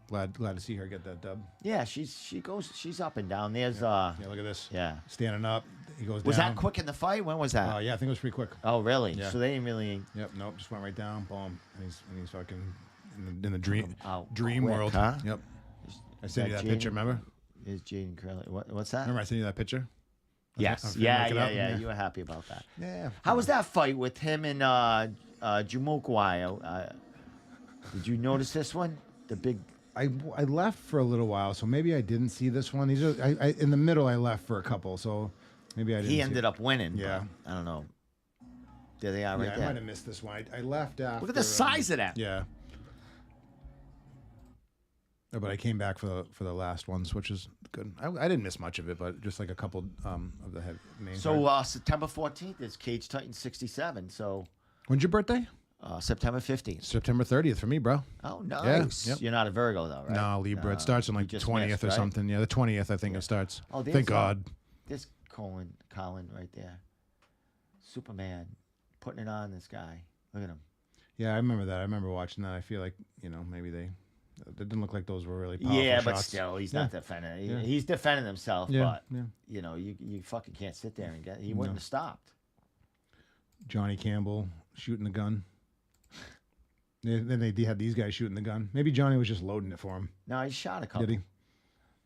glad to see her get that dub. Yeah, she's up and down. There's Yeah, look at this. yeah. Standing up. He goes Was down. that quick in the fight? When was that? Yeah, I think it was pretty quick. Oh really? Yeah. So they didn't really. Yep, nope, just went right down, boom. And he's fucking in the dream Out dream quick, world. huh? Yep. I sent you that Jaden? picture, remember? Is Jaden Curley? What's that? Remember I sent you that picture? Yes. I Yeah, look it up, yeah. You were happy about that. Yeah. How was that fight with him and Jumukwai? Did you notice this one? The big. I left for a little while, so maybe I didn't see this one. These are I in the middle. I left for a couple, so maybe I didn't. He see ended it. up winning. Yeah. But I don't know. There they are, Yeah, right I there. might have missed this one. I left after. Look at the size of that. Yeah. No, but I came back for the last ones, which is good. I didn't miss much of it, but just like a couple of the main. So cards. September 14th is Cage Titan 67. So When's your birthday? September 15th. September 30th for me, bro. Oh, nice. yep. You're not a Virgo though, right? No, Libra. It starts on you like just 20th missed, or right? something. Yeah, the 20th I think it starts. Oh, there's Thank God. This Colin right there. Superman putting it on this guy. Look at him. Yeah, I remember that. I remember watching that. I feel like maybe they didn't look like those were really powerful Yeah, shots. but still, he's not defending. Yeah. He's defending himself, Yeah, but yeah. you fucking can't sit there and get. He wouldn't have stopped. Johnny Campbell shooting the gun. Then they had these guys shooting the gun. Maybe Johnny was just loading it for him. No, he shot a couple. Did he?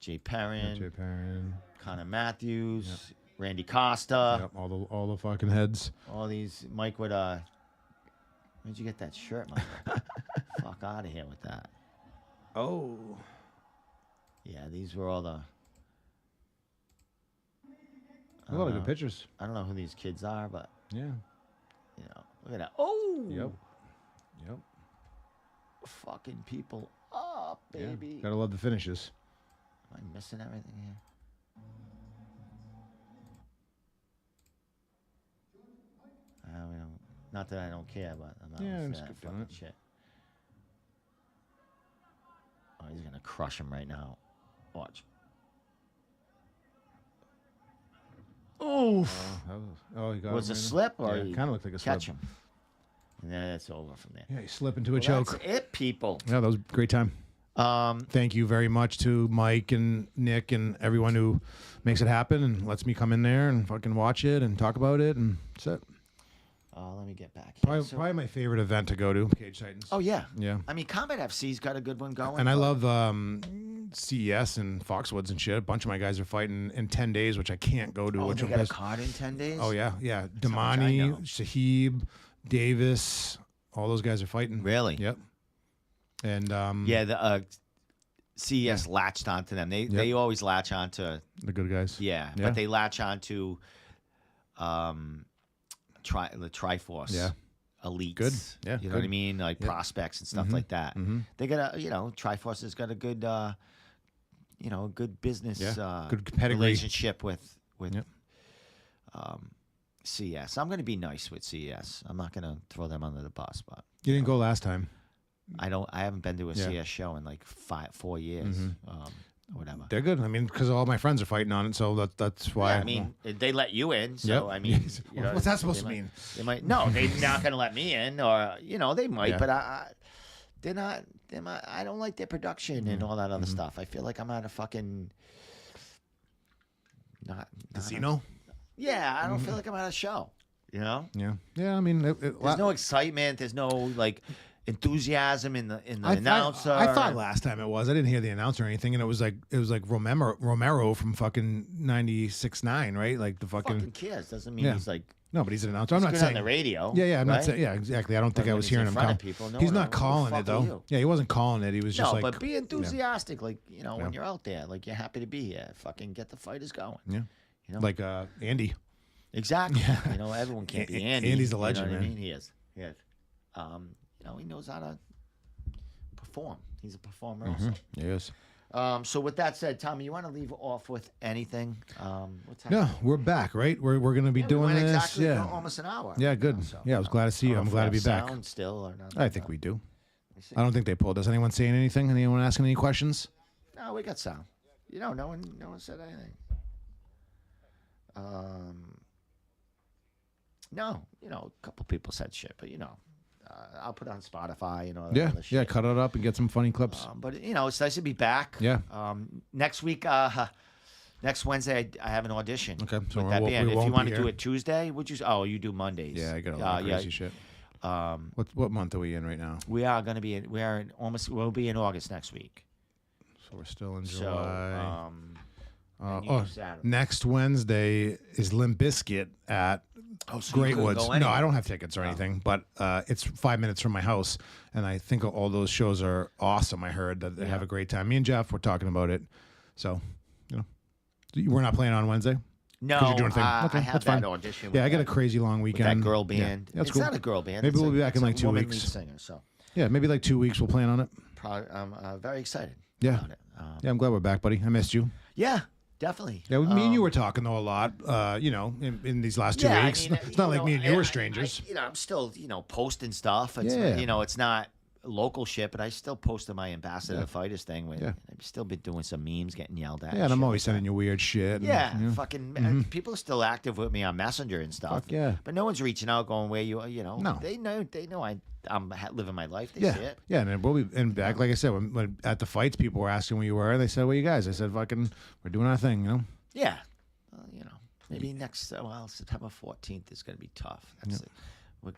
Jay Perrin, Jay Perrin. Connor Matthews, Randy Costa. Yep, all the fucking heads. All these. Mike would. Where'd you get that shirt, Mike? Fuck out of here with that. Oh. Yeah, these were all the. A lot of good pictures. I don't know who these kids are, but Yeah. look at that. Oh. Yep. Fucking people up, Yeah. baby. Gotta love the finishes. Am I missing everything here? We don't, not that I don't care, but I'm not Yeah, listening it's to good that feeling fucking shit. Oh, he's gonna crush him right now. Watch. Oof. He got Was him a right slip or Yeah, kind of looked like a catch slip. him? And then it's over from there. Yeah, he slipped into a Well, choke. that's it, people. Yeah, that was a great time. Thank you very much to Mike and Nick and everyone who makes it happen and lets me come in there and fucking watch it and talk about it, and that's it. Let me get back here. Probably, So- probably my favorite event to go to, Cage Titans. oh yeah. Yeah. I mean, Combat FC's got a good one going. And I but- love CES and Foxwoods and shit. A bunch of my guys are fighting in 10 days, which I can't go to. Oh, which they I'm got a pissed. card in 10 days. Oh, yeah. Yeah. how much I Damani, know. Shahib, Davis, all those guys are fighting. Really? Yep. And Yeah, the CES latched onto them. They always latch onto the good guys. yeah, Yeah. but they latch onto the Triforce. Yeah. Elites. Good. Yeah, You know what I good. mean? Like Yep. prospects and stuff Mhm. like that. Mhm. They got a Triforce has got a good good business Good pedigree. relationship with Yep. CES. I'm going to be nice with CES. I'm not going to throw them under the bus, but You didn't go last time. I haven't been to a Yeah. CS show in like 4 years, or whatever. They're good. I mean, because all my friends are fighting on it, so that's why. Yeah, I mean, they let you in, so Yep. I mean, What's that supposed to might- mean? They might no, they're not going to let me in, or they might, Yeah. but they're not. I don't like their production and all that other stuff. I feel like I'm at a fucking not Casino? Yeah, I don't feel like I'm at a show. You know, Yeah. Yeah, I mean, there's no excitement. There's no like enthusiasm in the I announcer. thought last time it was. I didn't hear the announcer or anything, and it was like Romero from fucking 96.9, right? Like the fucking cares. Doesn't mean Yeah. he's like No, but he's an announcer. I'm not good saying on the radio. Yeah, I'm not right? saying. Yeah, exactly. I don't think But I when was he's hearing in him front call. of people, no He's one not knows. Who the calling fuck it are though. you? Yeah, he wasn't calling it. He was just No, like. but be enthusiastic. Like when Yeah. you're out there, like you're happy to be here. Fucking get the fighters going. Yeah. You know, Like Andy. exactly. You know, everyone can't be Andy. Andy's a you know legend, what I man. mean? He is. He is. He knows how to perform. He's a performer also. Yes. So with that said, Tommy, you want to leave off with anything? What's No, happening? we're back, right? We're going to be We doing went this. exactly Yeah. almost an hour. Yeah, good. So, Yeah, I was glad to see you. I don't I'm know if glad to we be have back. sound still or not. I think we do. see. I don't think they pulled us. Anyone saying anything? Anyone asking any questions? No, we got sound. No one said anything. No, a couple people said shit, but I'll put it on Spotify, all that Yeah, other yeah. shit. Cut it up and get some funny clips. But it's nice to be back. Yeah. Next week, next Wednesday, I have an audition. Okay, so with that we band. If won't you be want to do here. it Tuesday, would you? Oh, you do Mondays. Yeah, I got a lot of crazy shit. What month are we in right now? We are going to be. We'll be in August next week. So we're still in So, July. and you do Saturday. Next Wednesday is Limp Bizkit at so Great you couldn't Woods. go No, anywhere. I don't have tickets or anything, but it's 5 minutes from my house, and I think all those shows are awesome. I heard that they have a great time. Me and Jeff were talking about it, so we're not playing on Wednesday. No, 'Cause you're doing a thing. I Okay, have that's that fine. audition. Yeah, with I got a that- crazy long with weekend. that girl Yeah, band. that's It's cool. not a girl band. Maybe It's we'll be back it's in a like 2 woman weeks. lead singer, so Yeah, maybe like 2 weeks. We'll plan on it. I'm very excited. Yeah. About it. Yeah, I'm glad we're back, buddy. I missed you. Yeah, definitely. Yeah, me and you were talking though a lot. In these last 2 Yeah, weeks. It's not like me and you were strangers. I'm still, posting stuff. It's, Yeah. it's not local shit, but I still posted my ambassador fighters thing. Yeah. I've still been doing some memes, getting yelled at. Yeah, and I'm shit always like sending you weird shit. that. and, Yeah, fucking people are still active with me on Messenger and stuff. Fuck yeah. But no one's reaching out, going where you. No. They know I'm living my life. They Yeah, see it. yeah, and then we'll be back. Like I said, when at the fights, people were asking where you were. They said, "Where you guys?" I said, "Fucking, we're doing our thing." Yeah. Maybe next. September 14th is going to be tough. That's we're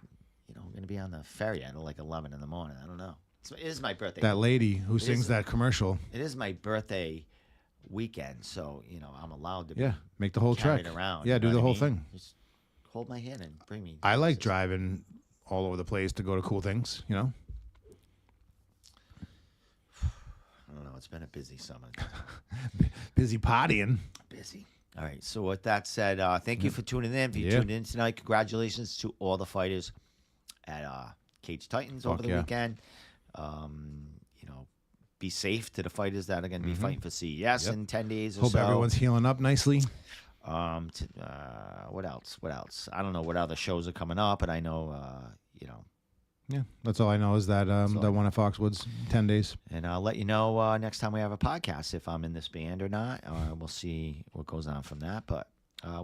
going to be on the ferry at like 11 in the morning. I don't know. It is my birthday. That lady who It sings is- that commercial. It is my birthday weekend, so I'm allowed to Yeah, make the whole be carried trek. around. Yeah, you do know the what I whole mean? thing. Just hold my hand and bring me. I like places. driving all over the place to go to cool things. I don't know. It's been a busy summer. Busy partying. Busy. All right. So with that said, thank you for tuning in. If you Yeah. tuned in tonight, congratulations to all the fighters at Cage Titans over Fuck the yeah. weekend. Be safe to the fighters that are going to be fighting for CES in 10 days or Hope so. everyone's healing up nicely. What else? I don't know what other shows are coming up, but I know, Yeah, that's all I know is that that one at Foxwoods, 10 days. and I'll let you know next time we have a podcast if I'm in this band or not. We'll see what goes on from that. But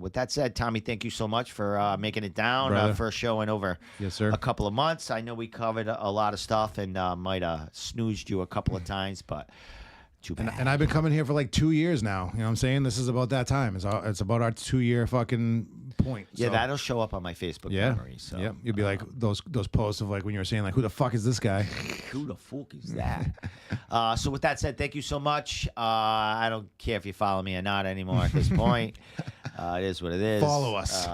with that said, Tommy, thank you so much for making it down. Brother. First show in over Yes, sir. a couple of months. I know we covered a lot of stuff and might have snoozed you a couple of times, but too bad. And I've been coming here for like 2 years now. You know what I'm saying? This is about that time. It's about our 2-year fucking point. Yeah, So, that'll show up on my Facebook memory. So yeah. You'll be like those posts of like when you were saying like, who the fuck is this guy? who the fuck is that? So with that said, thank you so much. I don't care if you follow me or not anymore at this point. It is what it is. Follow us.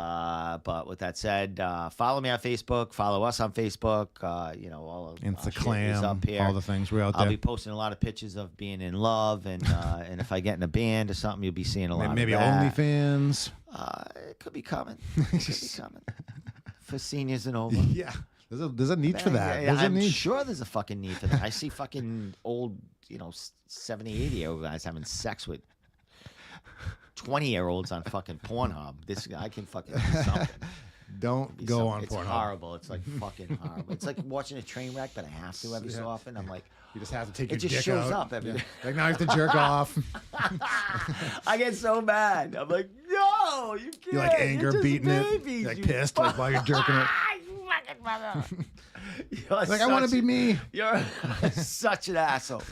But with that said, follow me on Facebook. Follow us on Facebook. All of our shit is Instagram, up here. all the things. We're out I'll there. be posting a lot of pictures of being in love, and and if I get in a band or something, you'll be seeing a lot. Maybe of that. OnlyFans. It could be coming. Could be coming for seniors and over. Yeah. There's a need for that. There's a I'm need. sure there's a fucking need for that. I see fucking old, 70, 80-year-old guys having sex with 20-year-olds on fucking Pornhub. This guy can fucking do something. Don't Be go some- on It's Pornhub. horrible. It's like fucking horrible. It's like watching a train wreck, but I have to every so often. I'm like, You just have to take it your just dick shows out. up every day. Like now you have to jerk off. I get so mad. I'm like, no, you can't. You like anger You're just beating babies, it. You're like you pissed like while you're jerking it. You fucking mother. Like I want to be me. You're such an asshole.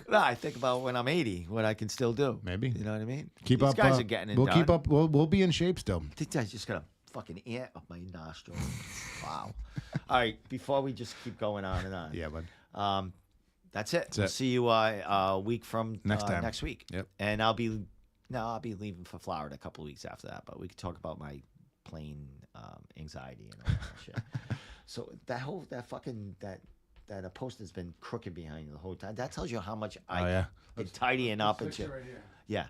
No, I think about when I'm 80, what I can still do. Maybe. You know what I mean? Keep These up. guys are getting it We'll done. keep up. We'll be in shape still. I think I just got a fucking ant up my nostril. Wow. All right, before we just keep going on and on. Yeah, bud. That's it. That's We'll it. see you a week from Next time. next week. Yep. And I'll be leaving for Florida a couple of weeks after that. But we could talk about my plane anxiety and all that shit. So that a poster's been crooked behind you the whole time. That tells you how much I'm tidying up and shit. Yeah.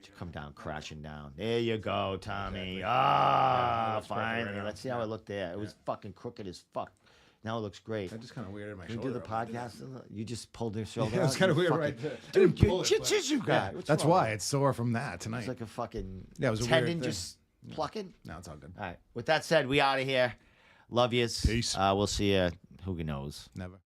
To come down, crashing down. There you go, Tommy. Exactly. Ah, Yeah, that's perfect finally. right now. Let's see how it looked there. It was fucking crooked as fuck. Now it looks great. That just kind of weirded my Can shoulder. we do the up. podcast? You just pulled their shoulder Yeah, out. it's kind of you weird fucking- right there. I Dude, didn't pull you it, but- you guy. Yeah, that's why it's sore from that tonight. It's like a fucking Yeah, it was a weird tendon thing. just plucking. No, it's all good. All right. With that said, we out of here. Love yous. Peace. We'll see you. Who knows? Never.